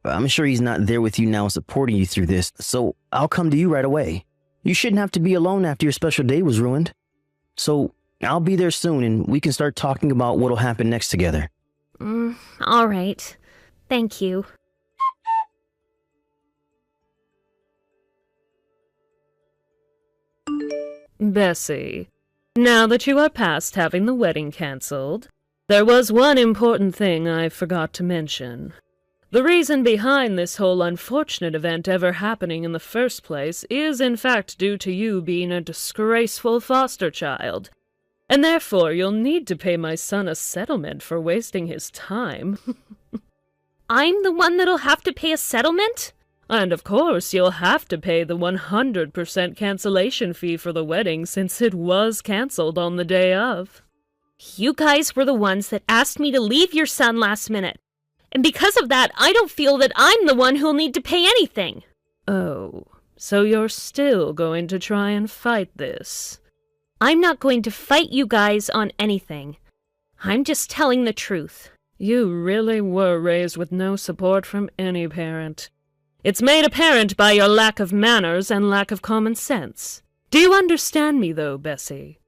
[SPEAKER 6] I'm sure he's not there with you now supporting you through this, so I'll come to you right away. You shouldn't have to be alone after your special day was ruined. So I'll be there soon and we can start talking about what'll happen next together.
[SPEAKER 5] All right. Thank you.
[SPEAKER 4] Bessie, now that you are past having the wedding cancelled, there was one important thing I forgot to mention. The reason behind this whole unfortunate event ever happening in the first place is in fact due to you being a disgraceful foster child, and therefore you'll need to pay my son a settlement for wasting his time.
[SPEAKER 5] I'm the one that'll have to pay a settlement?
[SPEAKER 4] And of course, you'll have to pay the 100% cancellation fee for the wedding since it was cancelled on the day of.
[SPEAKER 5] You guys were the ones that asked me to leave your son last minute. And because of that, I don't feel that I'm the one who'll need to pay anything.
[SPEAKER 4] Oh, so you're still going to try and fight this?
[SPEAKER 5] I'm not going to fight you guys on anything. I'm just telling the truth.
[SPEAKER 4] You really were raised with no support from any parent. It's made apparent by your lack of manners and lack of common sense. Do you understand me, though, Bessie?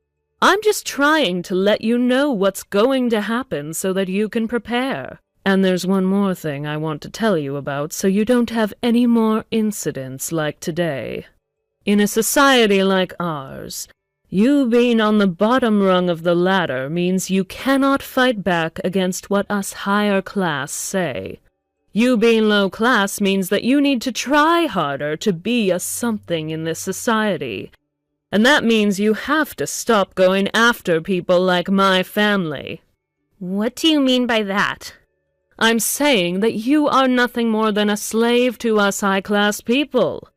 [SPEAKER 4] I'm just trying to let you know what's going to happen so that you can prepare. And there's one more thing I want to tell you about so you don't have any more incidents like today. In a society like ours, you being on the bottom rung of the ladder means you cannot fight back against what us higher class say. You being low class means that you need to try harder to be a something in this society. And that means you have to stop going after people like my family.
[SPEAKER 5] What do you mean by that?
[SPEAKER 4] I'm saying that you are nothing more than a slave to us high-class people.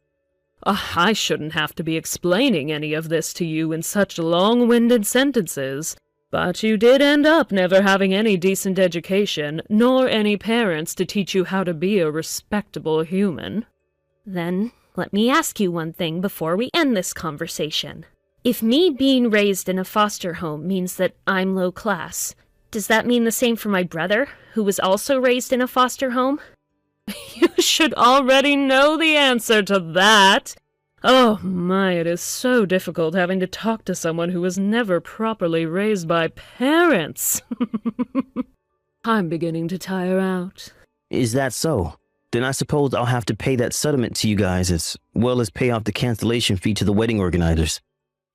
[SPEAKER 4] I shouldn't have to be explaining any of this to you in such long-winded sentences, but you did end up never having any decent education, nor any parents to teach you how to be a respectable human.
[SPEAKER 5] Then, let me ask you one thing before we end this conversation. If me being raised in a foster home means that I'm low class, does that mean the same for my brother, who was also raised in a foster home?
[SPEAKER 4] You should already know the answer to that. Oh my, it is so difficult having to talk to someone who was never properly raised by parents. I'm beginning to tire out.
[SPEAKER 6] Is that so? Then I suppose I'll have to pay that settlement to you guys as well as pay off the cancellation fee to the wedding organizers.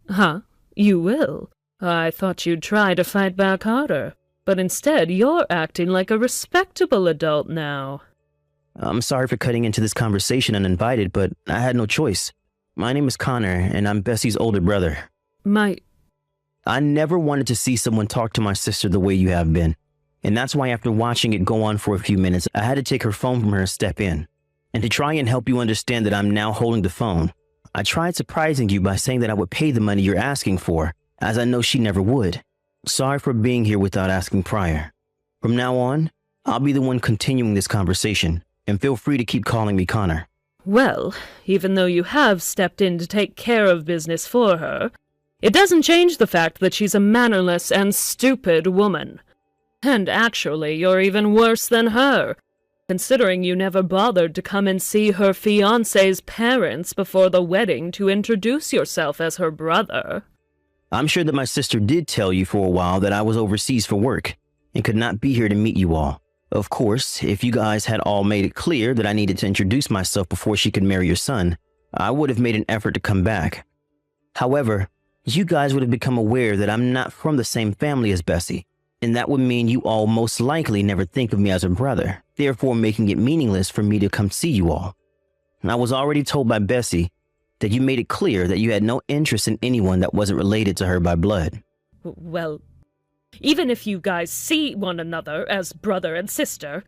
[SPEAKER 4] Huh? You will? I thought you'd try to fight back harder, but instead you're acting like a respectable adult now.
[SPEAKER 6] I'm sorry for cutting into this conversation uninvited, but I had no choice. My name is Connor, and I'm Bessie's older brother. I never wanted to see someone talk to my sister the way you have been. And that's why after watching it go on for a few minutes, I had to take her phone from her and step in. And to try and help you understand that I'm now holding the phone, I tried surprising you by saying that I would pay the money you're asking for, as I know she never would. Sorry for being here without asking prior. From now on, I'll be the one continuing this conversation, and feel free to keep calling me Connor.
[SPEAKER 4] Well, even though you have stepped in to take care of business for her, it doesn't change the fact that she's a mannerless and stupid woman. And actually, you're even worse than her, considering you never bothered to come and see her fiancé's parents before the wedding to introduce yourself as her brother.
[SPEAKER 6] I'm sure that my sister did tell you for a while that I was overseas for work, and could not be here to meet you all. Of course, if you guys had all made it clear that I needed to introduce myself before she could marry your son, I would have made an effort to come back. However, you guys would have become aware that I'm not from the same family as Bessie, And that would mean you all most likely never think of me as a brother, therefore making it meaningless for me to come see you all. And I was already told by Bessie that you made it clear that you had no interest in anyone that wasn't related to her by blood.
[SPEAKER 4] Well, even if you guys see one another as brother and sister,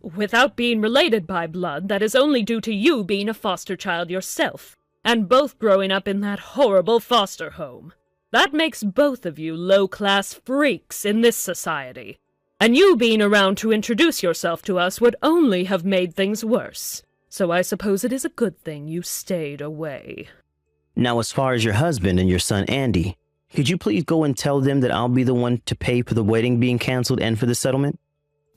[SPEAKER 4] without being related by blood, that is only due to you being a foster child yourself, and both growing up in that horrible foster home. That makes both of you low-class freaks in this society. And you being around to introduce yourself to us would only have made things worse. So I suppose it is a good thing you stayed away.
[SPEAKER 6] Now, as far as your husband and your son Andy, could you please go and tell them that I'll be the one to pay for the wedding being canceled and for the settlement?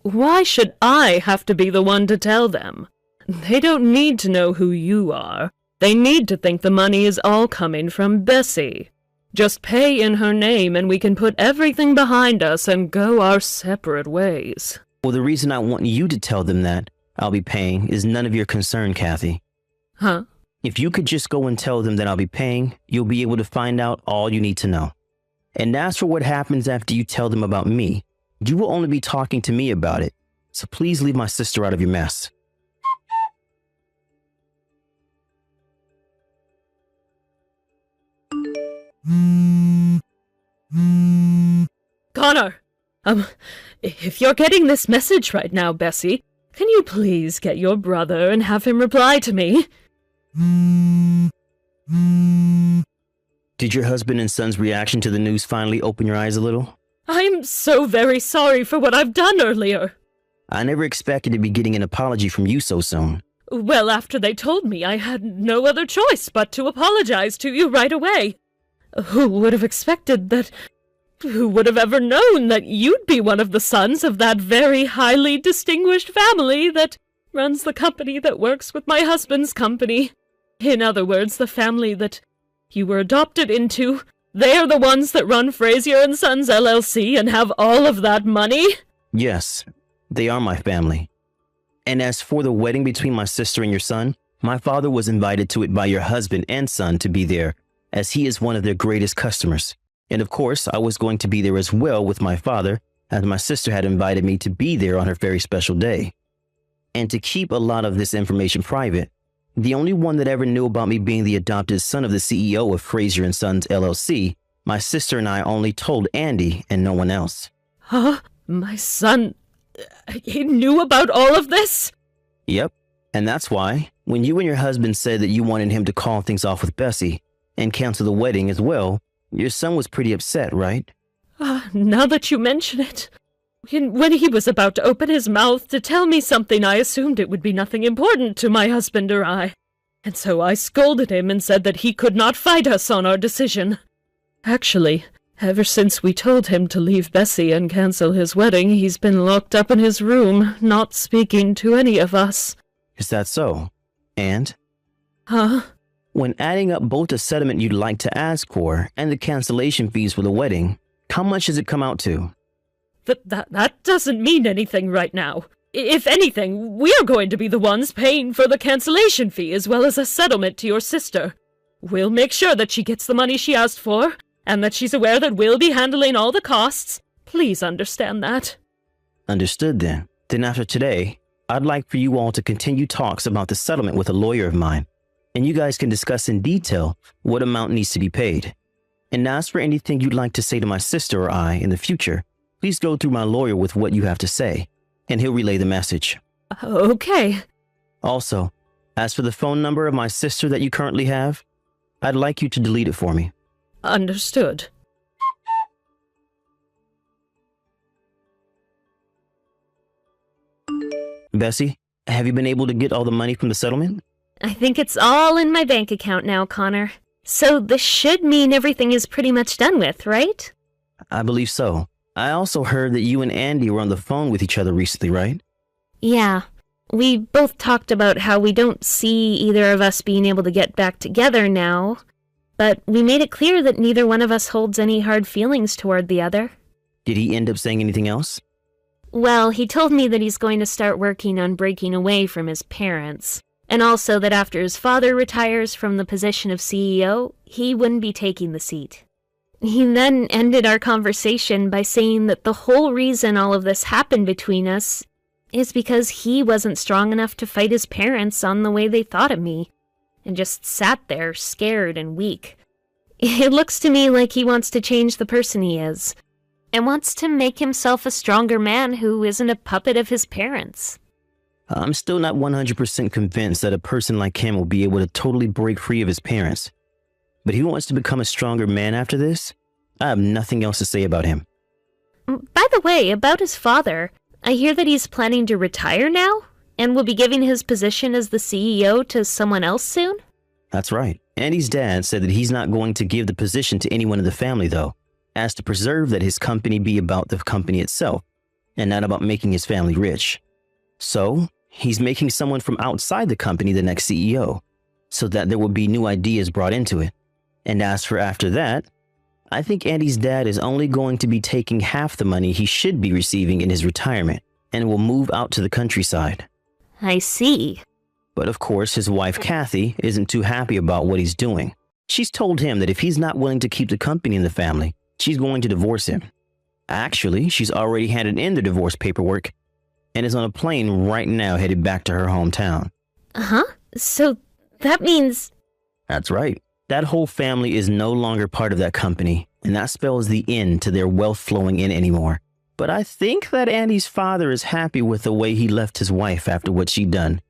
[SPEAKER 4] Why should I have to be the one to tell them? They don't need to know who you are. They need to think the money is all coming from Bessie. Just pay in her name and we can put everything behind us and go our separate ways.
[SPEAKER 6] Well, the reason I want you to tell them that I'll be paying is none of your concern, Kathy.
[SPEAKER 4] Huh?
[SPEAKER 6] If you could just go and tell them that I'll be paying, you'll be able to find out all you need to know. And as for what happens after you tell them about me, you will only be talking to me about it. So please leave my sister out of your mess.
[SPEAKER 4] Connor! If you're getting this message right now, Bessie, can you please get your brother and have him reply to me?
[SPEAKER 6] Did your husband and son's reaction to the news finally open your eyes a little?
[SPEAKER 4] I'm so very sorry for what I've done earlier.
[SPEAKER 6] I never expected to be getting an apology from you so soon.
[SPEAKER 4] Well, after they told me, I had no other choice but to apologize to you right away. Who would have expected that? Who would have ever known that you'd be one of the sons of that very highly distinguished family that runs the company that works with my husband's company? In other words, the family that you were adopted into. They're the ones that run Frazier and Sons LLC and have all of that money?
[SPEAKER 6] Yes, they are my family. And as for the wedding between my sister and your son, my father was invited to it by your husband and son to be there, as he is one of their greatest customers. And of course, I was going to be there as well with my father, as my sister had invited me to be there on her very special day. And to keep a lot of this information private, the only one that ever knew about me being the adopted son of the CEO of Frazier and Sons LLC, my sister and I only told Andy and no one else.
[SPEAKER 4] Huh? My son... he knew about all of this?
[SPEAKER 6] Yep. And that's why, when you and your husband said that you wanted him to call things off with Bessie and cancel the wedding as well, your son was pretty upset, right?
[SPEAKER 4] Now that you mention it, when he was about to open his mouth to tell me something, I assumed it would be nothing important to my husband or I. And so I scolded him and said that he could not fight us on our decision. Actually, ever since we told him to leave Bessie and cancel his wedding, he's been locked up in his room, not speaking to any of us.
[SPEAKER 6] Is that so? And?
[SPEAKER 4] Huh?
[SPEAKER 6] When adding up both the settlement you'd like to ask for and the cancellation fees for the wedding, how much does it come out to?
[SPEAKER 4] That doesn't mean anything right now. If anything, we're going to be the ones paying for the cancellation fee as well as a settlement to your sister. We'll make sure that she gets the money she asked for, and that she's aware that we'll be handling all the costs. Please understand that.
[SPEAKER 6] Understood then. Then after today, I'd like for you all to continue talks about the settlement with a lawyer of mine, and you guys can discuss in detail what amount needs to be paid. And as for anything you'd like to say to my sister or I in the future, please go through my lawyer with what you have to say, and he'll relay the message.
[SPEAKER 4] Okay.
[SPEAKER 6] Also, as for the phone number of my sister that you currently have, I'd like you to delete it for me.
[SPEAKER 4] Understood.
[SPEAKER 6] Bessie, have you been able to get all the money from the settlement?
[SPEAKER 5] I think it's all in my bank account now, Connor. So this should mean everything is pretty much done with, right?
[SPEAKER 6] I believe so. I also heard that you and Andy were on the phone with each other recently, right?
[SPEAKER 5] Yeah. We both talked about how we don't see either of us being able to get back together now, but we made it clear that neither one of us holds any hard feelings toward the other.
[SPEAKER 6] Did he end up saying anything else?
[SPEAKER 5] Well, he told me that he's going to start working on breaking away from his parents, and also that after his father retires from the position of CEO, he wouldn't be taking the seat. He then ended our conversation by saying that the whole reason all of this happened between us is because he wasn't strong enough to fight his parents on the way they thought of me, and just sat there scared and weak. It looks to me like he wants to change the person he is, and wants to make himself a stronger man who isn't a puppet of his parents.
[SPEAKER 6] I'm still not 100% convinced that a person like him will be able to totally break free of his parents. But he wants to become a stronger man after this. I have nothing else to say about him.
[SPEAKER 5] By the way, about his father, I hear that he's planning to retire now, and will be giving his position as the CEO to someone else soon?
[SPEAKER 6] That's right. Andy's dad said that he's not going to give the position to anyone in the family, though, as to preserve that his company be about the company itself, and not about making his family rich. So, he's making someone from outside the company the next CEO, so that there will be new ideas brought into it. And as for after that, I think Andy's dad is only going to be taking half the money he should be receiving in his retirement, and will move out to the countryside.
[SPEAKER 5] I see.
[SPEAKER 6] But of course, his wife Kathy isn't too happy about what he's doing. She's told him that if he's not willing to keep the company in the family, she's going to divorce him. Actually, she's already handed in the divorce paperwork and is on a plane right now headed back to her hometown.
[SPEAKER 5] Huh? So that means...
[SPEAKER 6] That's right. That whole family is no longer part of that company, and that spells the end to their wealth flowing in anymore. But I think that Andy's father is happy with the way he left his wife after what she'd done.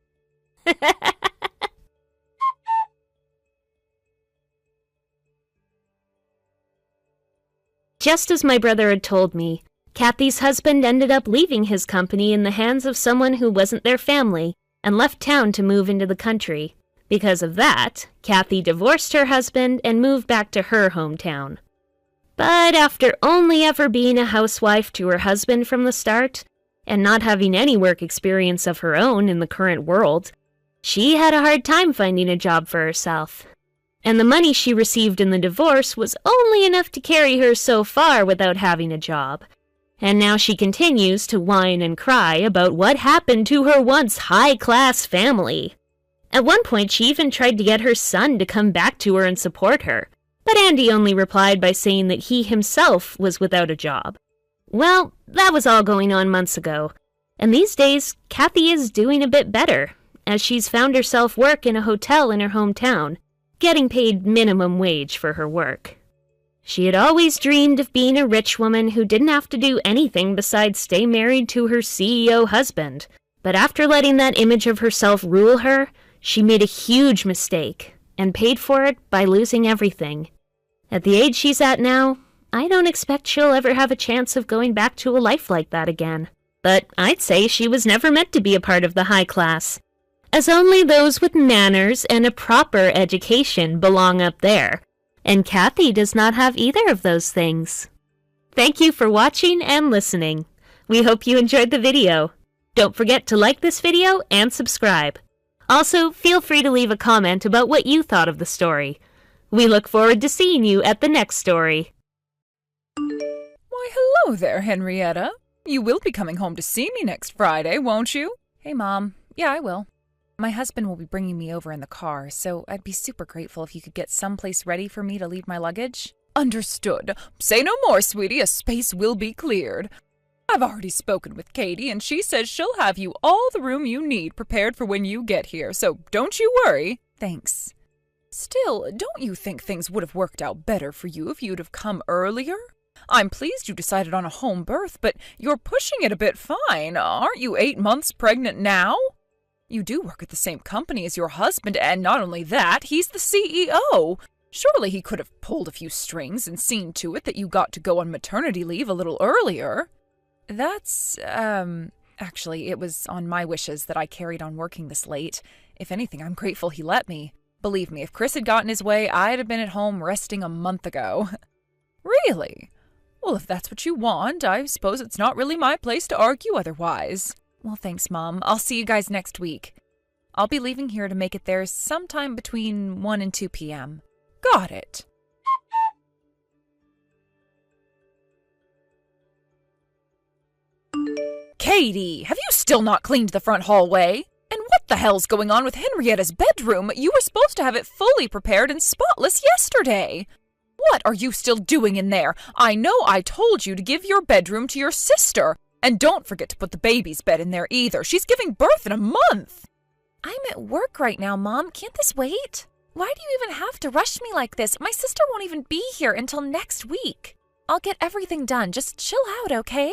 [SPEAKER 5] Just as my brother had told me, Kathy's husband ended up leaving his company in the hands of someone who wasn't their family, and left town to move into the country. Because of that, Kathy divorced her husband and moved back to her hometown. But after only ever being a housewife to her husband from the start, and not having any work experience of her own in the current world, she had a hard time finding a job for herself. And the money she received in the divorce was only enough to carry her so far without having a job. And now she continues to whine and cry about what happened to her once high-class family. At one point, she even tried to get her son to come back to her and support her, but Andy only replied by saying that he himself was without a job. Well, that was all going on months ago, and these days, Kathy is doing a bit better, as she's found herself work in a hotel in her hometown, getting paid minimum wage for her work. She had always dreamed of being a rich woman who didn't have to do anything besides stay married to her CEO husband, but after letting that image of herself rule her, she made a huge mistake, and paid for it by losing everything. At the age she's at now, I don't expect she'll ever have a chance of going back to a life like that again. But I'd say she was never meant to be a part of the high class, as only those with manners and a proper education belong up there, and Kathy does not have either of those things. Thank you for watching and listening. We hope you enjoyed the video. Don't forget to like this video and subscribe. Also, feel free to leave a comment about what you thought of the story. We look forward to seeing you at the next story.
[SPEAKER 2] Why, hello there, Henrietta. You will be coming home to see me next Friday, won't you? Hey, Mom. Yeah, I will. My husband will be bringing me over in the car, so I'd be super grateful if you could get someplace ready for me to leave my luggage. Understood. Say no more, sweetie. A space will be cleared. I've already spoken with Katie, and she says she'll have you all the room you need prepared for when you get here, so don't you worry. Thanks. Still, don't you think things would have worked out better for you if you'd have come earlier? I'm pleased you decided on a home birth, but you're pushing it a bit fine. Aren't you 8 months pregnant now? You do work at the same company as your husband, and not only that, he's the CEO. Surely he could have pulled a few strings and seen to it that you got to go on maternity leave a little earlier. That's, actually, it was on my wishes that I carried on working this late. If anything, I'm grateful he let me. Believe me, if Chris had gotten his way, I'd have been at home resting a month ago. Really? Well, if that's what you want, I suppose it's not really my place to argue otherwise. Well, thanks, Mom. I'll see you guys next week. I'll be leaving here to make it there sometime between 1 and 2 p.m. Got it. Katie, have you still not cleaned the front hallway? And what the hell's going on with Henrietta's bedroom? You were supposed to have it fully prepared and spotless yesterday. What are you still doing in there? I know I told you to give your bedroom to your sister. And don't forget to put the baby's bed in there either. She's giving birth in a month.
[SPEAKER 7] I'm at work right now, Mom. Can't this wait? Why do you even have to rush me like this? My sister won't even be here until next week. I'll get everything done. Just chill out, okay?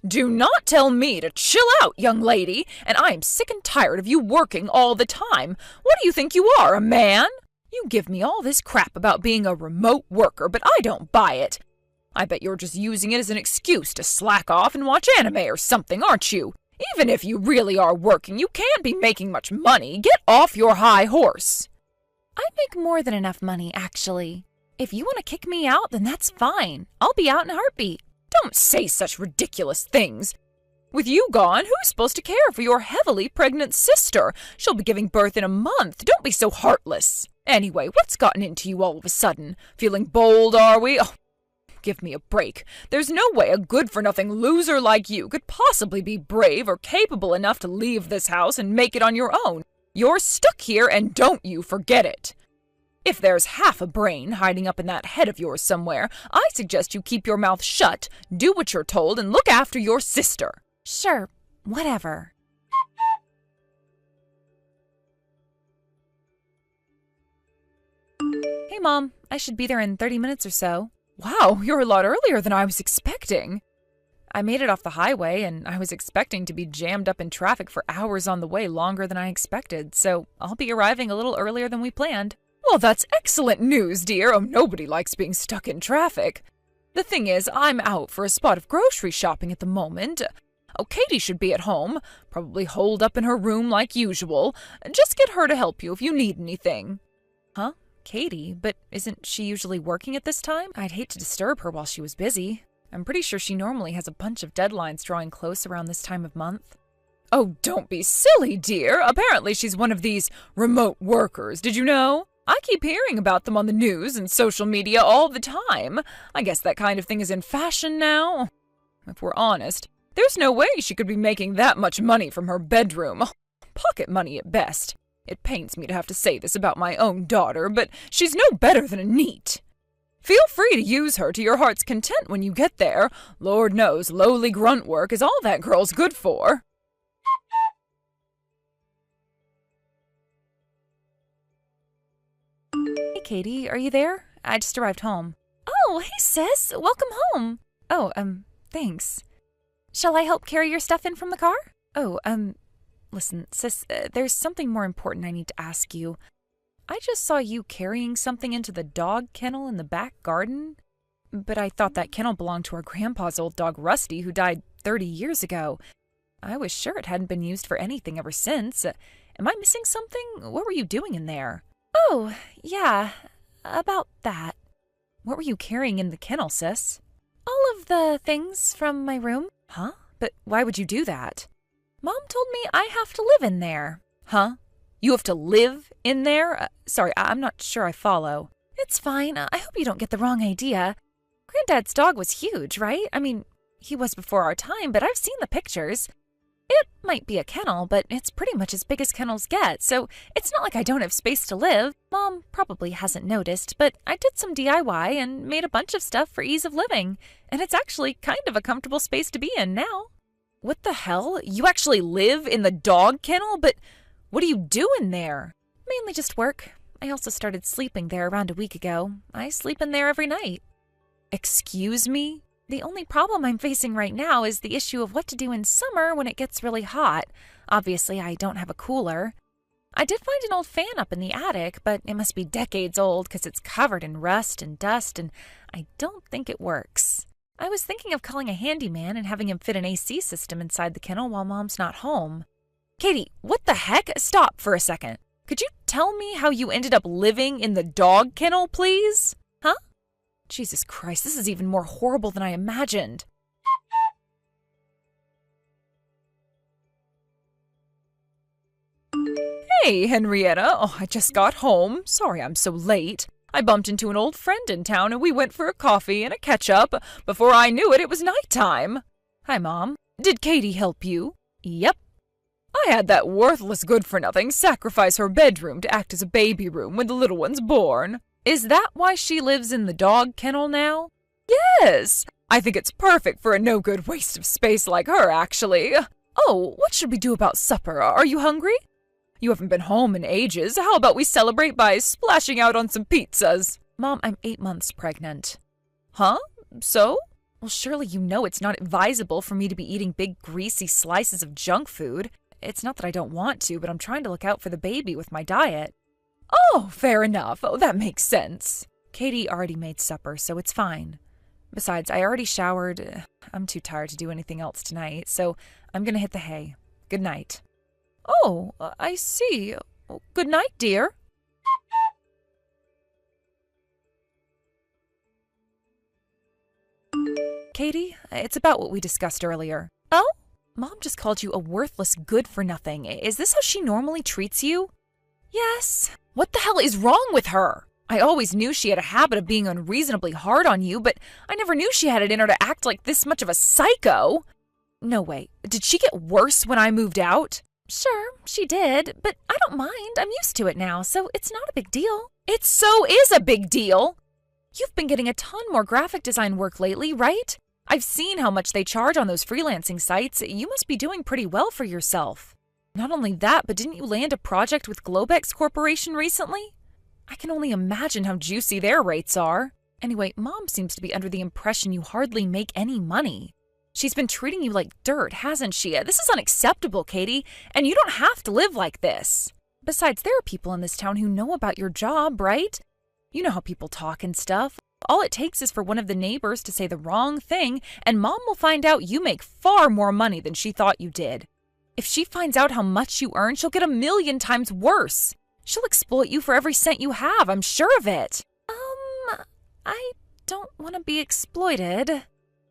[SPEAKER 2] Do not tell me to chill out, young lady, and I am sick and tired of you working all the time. What do you think you are, a man? You give me all this crap about being a remote worker, but I don't buy it. I bet you're just using it as an excuse to slack off and watch anime or something, aren't you? Even if you really are working, you can't be making much money. Get off your high horse.
[SPEAKER 7] I make more than enough money, actually. If you want to kick me out, then that's fine. I'll be out in a heartbeat.
[SPEAKER 2] Don't say such ridiculous things. With you gone, who's supposed to care for your heavily pregnant sister? She'll be giving birth in a month. Don't be so heartless. Anyway, what's gotten into you all of a sudden? Feeling bold, are we? Oh, give me a break. There's no way a good-for-nothing loser like you could possibly be brave or capable enough to leave this house and make it on your own. You're stuck here, and don't you forget it. If there's half a brain hiding up in that head of yours somewhere, I suggest you keep your mouth shut, do what you're told, and look after your sister.
[SPEAKER 7] Sure, whatever.
[SPEAKER 2] Hey, Mom. I should be there in 30 minutes or so. Wow, you're a lot earlier than I was expecting. I made it off the highway, and I was expecting to be jammed up in traffic for hours on the way, longer than I expected, so I'll be arriving a little earlier than we planned. Well, that's excellent news, dear. Oh, nobody likes being stuck in traffic. The thing is, I'm out for a spot of grocery shopping at the moment. Oh, Katie should be at home, probably holed up in her room like usual. Just get her to help you if you need anything. Huh? Katie? But isn't she usually working at this time? I'd hate to disturb her while she was busy. I'm pretty sure she normally has a bunch of deadlines drawing close around this time of month. Oh, don't be silly, dear. Apparently she's one of these remote workers. Did you know? I keep hearing about them on the news and social media all the time. I guess that kind of thing is in fashion now. If we're honest, there's no way she could be making that much money from her bedroom. Pocket money at best. It pains me to have to say this about my own daughter, but she's no better than a NEET. Feel free to use her to your heart's content when you get there. Lord knows lowly grunt work is all that girl's good for. Hey, Katie, are you there? I just arrived home.
[SPEAKER 7] Oh, hey, sis. Welcome home.
[SPEAKER 2] Oh, thanks.
[SPEAKER 7] Shall I help carry your stuff in from the car?
[SPEAKER 2] Oh, listen, sis, there's something more important I need to ask you. I just saw you carrying something into the dog kennel in the back garden. But I thought that kennel belonged to our grandpa's old dog, Rusty, who died 30 years ago. I was sure it hadn't been used for anything ever since. Am I missing something? What were you doing in there?
[SPEAKER 7] Oh, yeah, about that.
[SPEAKER 2] What were you carrying in the kennel, sis?
[SPEAKER 7] All of the things from my room.
[SPEAKER 2] Huh? But why would you do that?
[SPEAKER 7] Mom told me I have to live in there.
[SPEAKER 2] Huh? You have to live in there? Sorry, I'm not sure I follow.
[SPEAKER 7] It's fine. I hope you don't get the wrong idea. Granddad's dog was huge, right? I mean, he was before our time, but I've seen the pictures. It might be a kennel, but it's pretty much as big as kennels get, so it's not like I don't have space to live. Mom probably hasn't noticed, but I did some DIY and made a bunch of stuff for ease of living, and it's actually kind of a comfortable space to be in now.
[SPEAKER 2] What the hell? You actually live in the dog kennel? But what do you do in there?
[SPEAKER 7] Mainly just work. I also started sleeping there around a week ago. I sleep in there every night.
[SPEAKER 2] Excuse me?
[SPEAKER 7] The only problem I'm facing right now is the issue of what to do in summer when it gets really hot. Obviously, I don't have a cooler. I did find an old fan up in the attic, but it must be decades old because it's covered in rust and dust, and I don't think it works. I was thinking of calling a handyman and having him fit an AC system inside the kennel while Mom's not home.
[SPEAKER 2] Katie, what the heck? Stop for a second. Could you tell me how you ended up living in the dog kennel, please? Huh? Jesus Christ, this is even more horrible than I imagined. Hey, Henrietta. Oh, I just got home. Sorry I'm so late. I bumped into an old friend in town and we went for a coffee and a catch-up. Before I knew it, it was nighttime. Hi, Mom. Did Katie help you? Yep. I had that worthless good-for-nothing sacrifice her bedroom to act as a baby room when the little one's born.
[SPEAKER 7] Is that why she lives in the dog kennel now? Yes! I think it's perfect for a no-good waste of space like her, actually. Oh, what should we do about supper? Are you hungry? You haven't been home in ages. How about we celebrate by splashing out on some pizzas? Mom, I'm 8 months pregnant. Huh? So? Well, surely you know it's not advisable for me to be eating big, greasy slices of junk food. It's not that I don't want to, but I'm trying to look out for the baby with my diet. Oh, fair enough. Oh, that makes sense. Katie already made supper, so it's fine. Besides, I already showered. I'm too tired to do anything else tonight, so I'm gonna hit the hay. Good night. Oh, I see. Good night, dear. Katie, it's about what we discussed earlier. Oh? Mom just called you a worthless good-for-nothing. Is this how she normally treats you? Yes. What the hell is wrong with her? I always knew she had a habit of being unreasonably hard on you, but I never knew she had it in her to act like this much of a psycho. No way. Did she get worse when I moved out? Sure, she did, but I don't mind. I'm used to it now, so it's not a big deal. It so is a big deal! You've been getting a ton more graphic design work lately, right? I've seen how much they charge on those freelancing sites. You must be doing pretty well for yourself. Not only that, but didn't you land a project with Globex Corporation recently? I can only imagine how juicy their rates are. Anyway, Mom seems to be under the impression you hardly make any money. She's been treating you like dirt, hasn't she? This is unacceptable, Katie, and you don't have to live like this. Besides, there are people in this town who know about your job, right? You know how people talk and stuff. All it takes is for one of the neighbors to say the wrong thing, and Mom will find out you make far more money than she thought you did. If she finds out how much you earn, she'll get 1,000,000 times worse. She'll exploit you for every cent you have, I'm sure of it. I don't want to be exploited.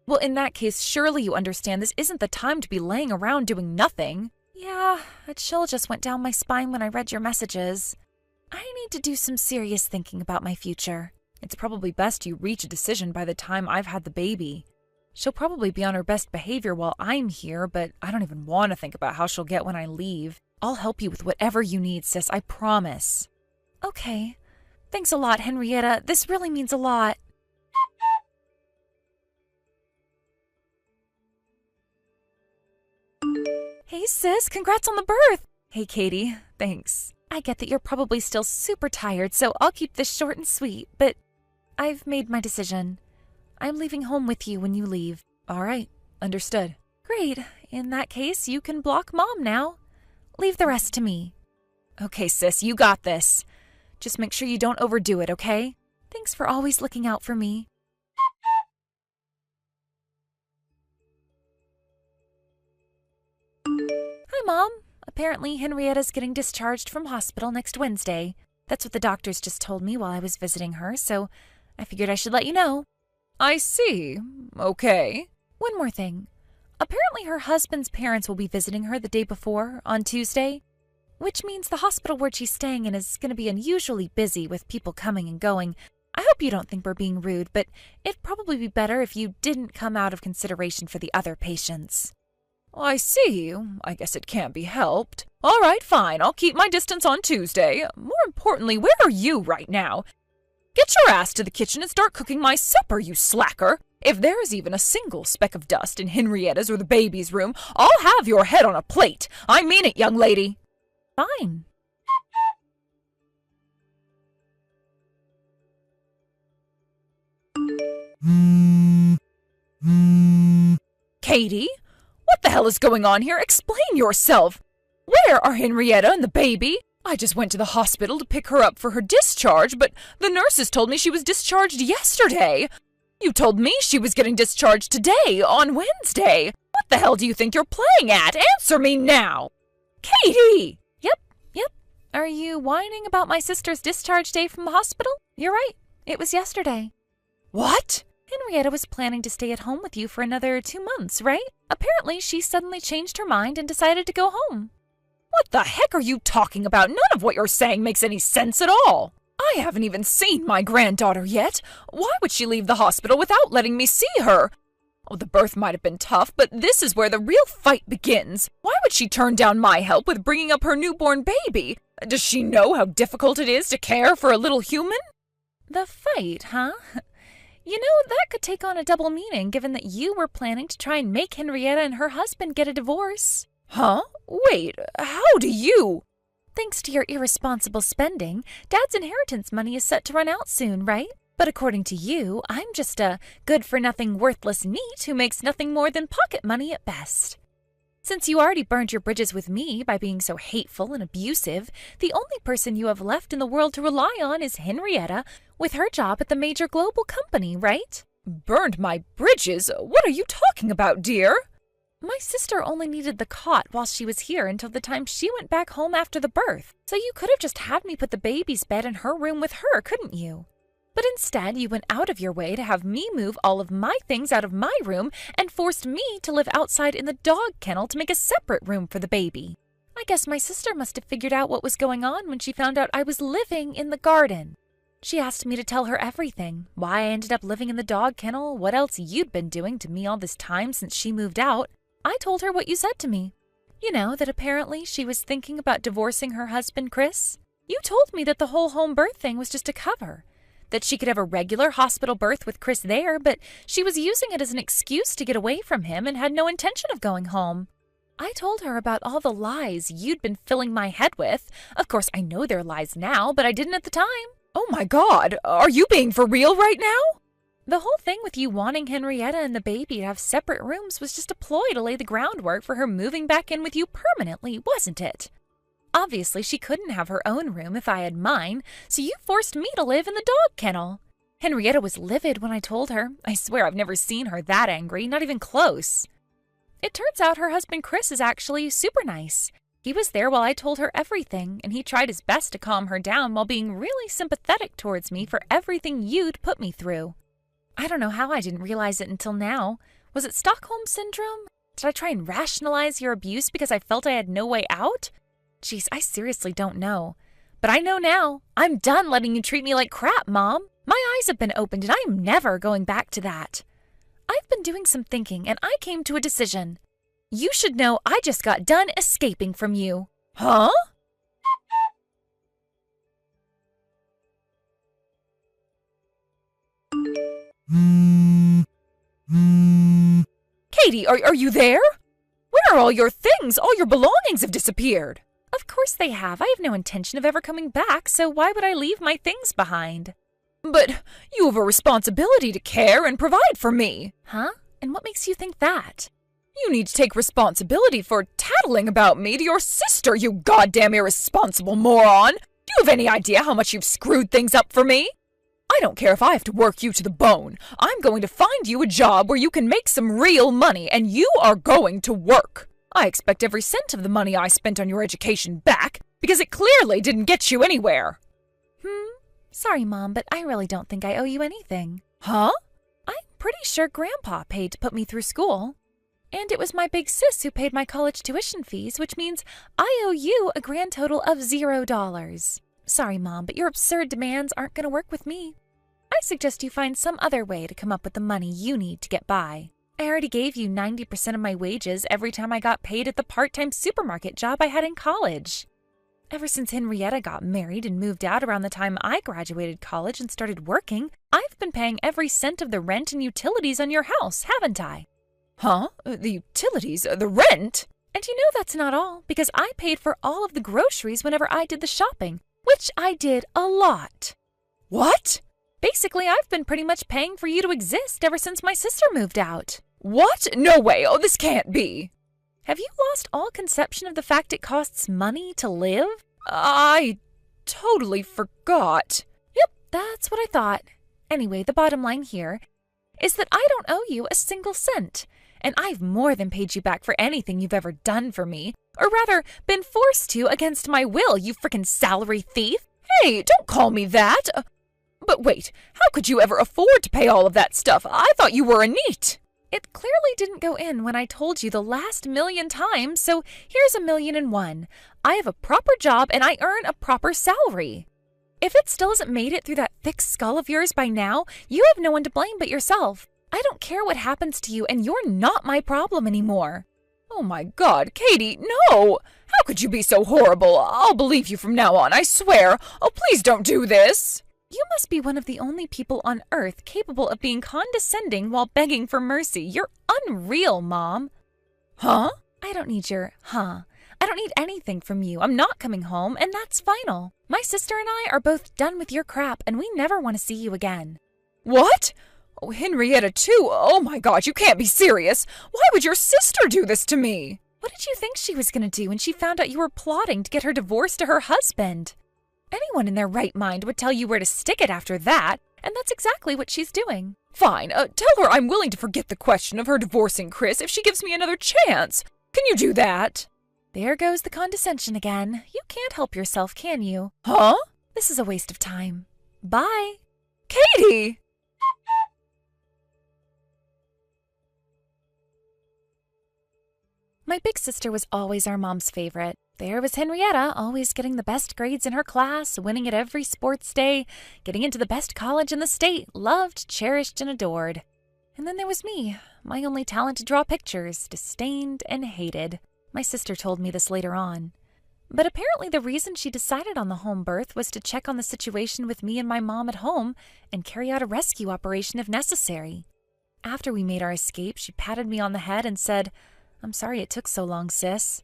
[SPEAKER 7] Well, in that case, surely you understand this isn't the time to be laying around doing nothing. Yeah, a chill just went down my spine when I read your messages. I need to do some serious thinking about my future. It's probably best you reach a decision by the time I've had the baby. She'll probably be on her best behavior while I'm here, but I don't even want to think about how she'll get when I leave. I'll help you with whatever you need, sis, I promise. Okay. Thanks a lot, Henrietta. This really means a lot. Hey, sis, congrats on the birth. Hey, Katie, thanks. I get that you're probably still super tired, so I'll keep this short and sweet, but I've made my decision. I'm leaving home with you when you leave. All right, understood. Great. In that case, you can block Mom now. Leave the rest to me. Okay, sis, you got this. Just make sure you don't overdo it, okay? Thanks for always looking out for me. Hi, Mom. Apparently, Henrietta's getting discharged from hospital next Wednesday. That's what the doctors just told me while I was visiting her, so I figured I should let you know. I see. Okay. One more thing. Apparently her husband's parents will be visiting her the day before, on Tuesday, which means the hospital ward she's staying in is going to be unusually busy with people coming and going. I hope you don't think we're being rude, but it'd probably be better if you didn't come out of consideration for the other patients. I see. I guess it can't be helped. All right, fine. I'll keep my distance on Tuesday. More importantly, where are you right now? Get your ass to the kitchen and start cooking my supper, you slacker. If there's even a single speck of dust in Henrietta's or the baby's room, I'll have your head on a plate. I mean it, young lady. Fine. Katie? What the hell is going on here? Explain yourself. Where are Henrietta and the baby? I just went to the hospital to pick her up for her discharge, but the nurses told me she was discharged yesterday. You told me she was getting discharged today, on Wednesday. What the hell do you think you're playing at? Answer me now. Katie! Yep. Are you whining about my sister's discharge day from the hospital? You're right. It was yesterday. What? Henrietta was planning to stay at home with you for another 2 months, right? Apparently, she suddenly changed her mind and decided to go home. What the heck are you talking about? None of what you're saying makes any sense at all. I haven't even seen my granddaughter yet. Why would she leave the hospital without letting me see her? Oh, the birth might have been tough, but this is where the real fight begins. Why would she turn down my help with bringing up her newborn baby? Does she know how difficult it is to care for a little human? The fight, huh? You know, that could take on a double meaning given that you were planning to try and make Henrietta and her husband get a divorce. Huh? Wait, how do you? Thanks to your irresponsible spending, Dad's inheritance money is set to run out soon, right? But according to you, I'm just a good-for-nothing worthless neat who makes nothing more than pocket money at best. Since you already burned your bridges with me by being so hateful and abusive, the only person you have left in the world to rely on is Henrietta with her job at the major global company, right? Burned my bridges? What are you talking about, dear? My sister only needed the cot while she was here until the time she went back home after the birth, so you could have just had me put the baby's bed in her room with her, couldn't you? But instead, you went out of your way to have me move all of my things out of my room and forced me to live outside in the dog kennel to make a separate room for the baby. I guess my sister must have figured out what was going on when she found out I was living in the garden. She asked me to tell her everything, why I ended up living in the dog kennel, what else you'd been doing to me all this time since she moved out. I told her what you said to me. You know, that apparently she was thinking about divorcing her husband, Chris. You told me that the whole home birth thing was just a cover. That she could have a regular hospital birth with Chris there, but she was using it as an excuse to get away from him and had no intention of going home. I told her about all the lies you'd been filling my head with. Of course, I know they're lies now, but I didn't at the time. Oh my God, are you being for real right now? The whole thing with you wanting Henrietta and the baby to have separate rooms was just a ploy to lay the groundwork for her moving back in with you permanently, wasn't it? Obviously, she couldn't have her own room if I had mine, so you forced me to live in the dog kennel. Henrietta was livid when I told her. I swear I've never seen her that angry, not even close. It turns out her husband Chris is actually super nice. He was there while I told her everything, and he tried his best to calm her down while being really sympathetic towards me for everything you'd put me through. I don't know how I didn't realize it until now. Was it Stockholm Syndrome? Did I try and rationalize your abuse because I felt I had no way out? Jeez, I seriously don't know. But I know now. I'm done letting you treat me like crap, Mom. My eyes have been opened and I am never going back to that. I've been doing some thinking and I came to a decision. You should know I just got done escaping from you. Huh? Katie, are you there? Where are all your things? All your belongings have disappeared. Of course they have. I have no intention of ever coming back, so why would I leave my things behind? But you have a responsibility to care and provide for me. Huh? And what makes you think that? You need to take responsibility for tattling about me to your sister, you goddamn irresponsible moron. Do you have any idea how much you've screwed things up for me? I don't care if I have to work you to the bone. I'm going to find you a job where you can make some real money, and you are going to work. I expect every cent of the money I spent on your education back, because it clearly didn't get you anywhere. Sorry, Mom, but I really don't think I owe you anything. Huh? I'm pretty sure Grandpa paid to put me through school. And it was my big sis who paid my college tuition fees, which means I owe you a grand total of $0. Sorry, Mom, but your absurd demands aren't going to work with me. I suggest you find some other way to come up with the money you need to get by. I already gave you 90% of my wages every time I got paid at the part-time supermarket job I had in college. Ever since Henrietta got married and moved out around the time I graduated college and started working, I've been paying every cent of the rent and utilities on your house, haven't I? Huh? The utilities? The rent? And you know that's not all, because I paid for all of the groceries whenever I did the shopping, which I did a lot. What? Basically, I've been pretty much paying for you to exist ever since my sister moved out. What? No way. Oh, this can't be. Have you lost all conception of the fact it costs money to live? I totally forgot. Yep, that's what I thought. Anyway, the bottom line here is that I don't owe you a single cent, and I've more than paid you back for anything you've ever done for me, or rather, been forced to against my will, you frickin' salary thief. Hey, don't call me that. But wait, how could you ever afford to pay all of that stuff? I thought you were a neat. It clearly didn't go in when I told you the last million times, so here's 1,000,001. I have a proper job and I earn a proper salary. If it still hasn't made it through that thick skull of yours by now, you have no one to blame but yourself. I don't care what happens to you, and you're not my problem anymore. Oh my God, Katie, no! How could you be so horrible? I'll believe you from now on, I swear. Oh, please don't do this. You must be one of the only people on Earth capable of being condescending while begging for mercy. You're unreal, Mom. Huh? I don't need your huh. I don't need anything from you. I'm not coming home, and that's final. My sister and I are both done with your crap, and we never want to see you again. What? Oh, Henrietta, too? Oh my God, you can't be serious. Why would your sister do this to me? What did you think she was going to do when she found out you were plotting to get her divorced to her husband? Anyone in their right mind would tell you where to stick it after that, and that's exactly what she's doing. Fine, tell her I'm willing to forget the question of her divorcing Chris if she gives me another chance. Can you do that? There goes the condescension again. You can't help yourself, can you? Huh? This is a waste of time. Bye. Katie! My big sister was always our mom's favorite. There was Henrietta, always getting the best grades in her class, winning at every sports day, getting into the best college in the state, loved, cherished, and adored. And then there was me, my only talent to draw pictures, disdained and hated. My sister told me this later on. But apparently the reason she decided on the home birth was to check on the situation with me and my mom at home and carry out a rescue operation if necessary. After we made our escape, she patted me on the head and said, "I'm sorry it took so long, sis."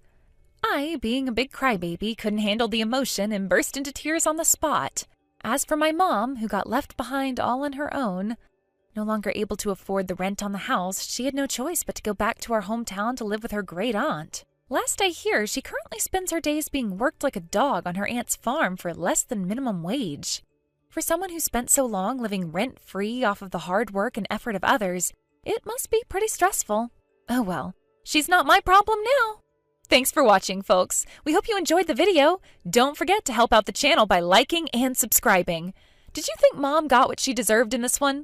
[SPEAKER 7] I, being a big crybaby, couldn't handle the emotion and burst into tears on the spot. As for my mom, who got left behind all on her own, no longer able to afford the rent on the house, she had no choice but to go back to our hometown to live with her great aunt. Last I hear, she currently spends her days being worked like a dog on her aunt's farm for less than minimum wage. For someone who spent so long living rent-free off of the hard work and effort of others, it must be pretty stressful. Oh well, she's not my problem now. Thanks for watching, folks. We hope you enjoyed the video. Don't forget to help out the channel by liking and subscribing. Did you think Mom got what she deserved in this one?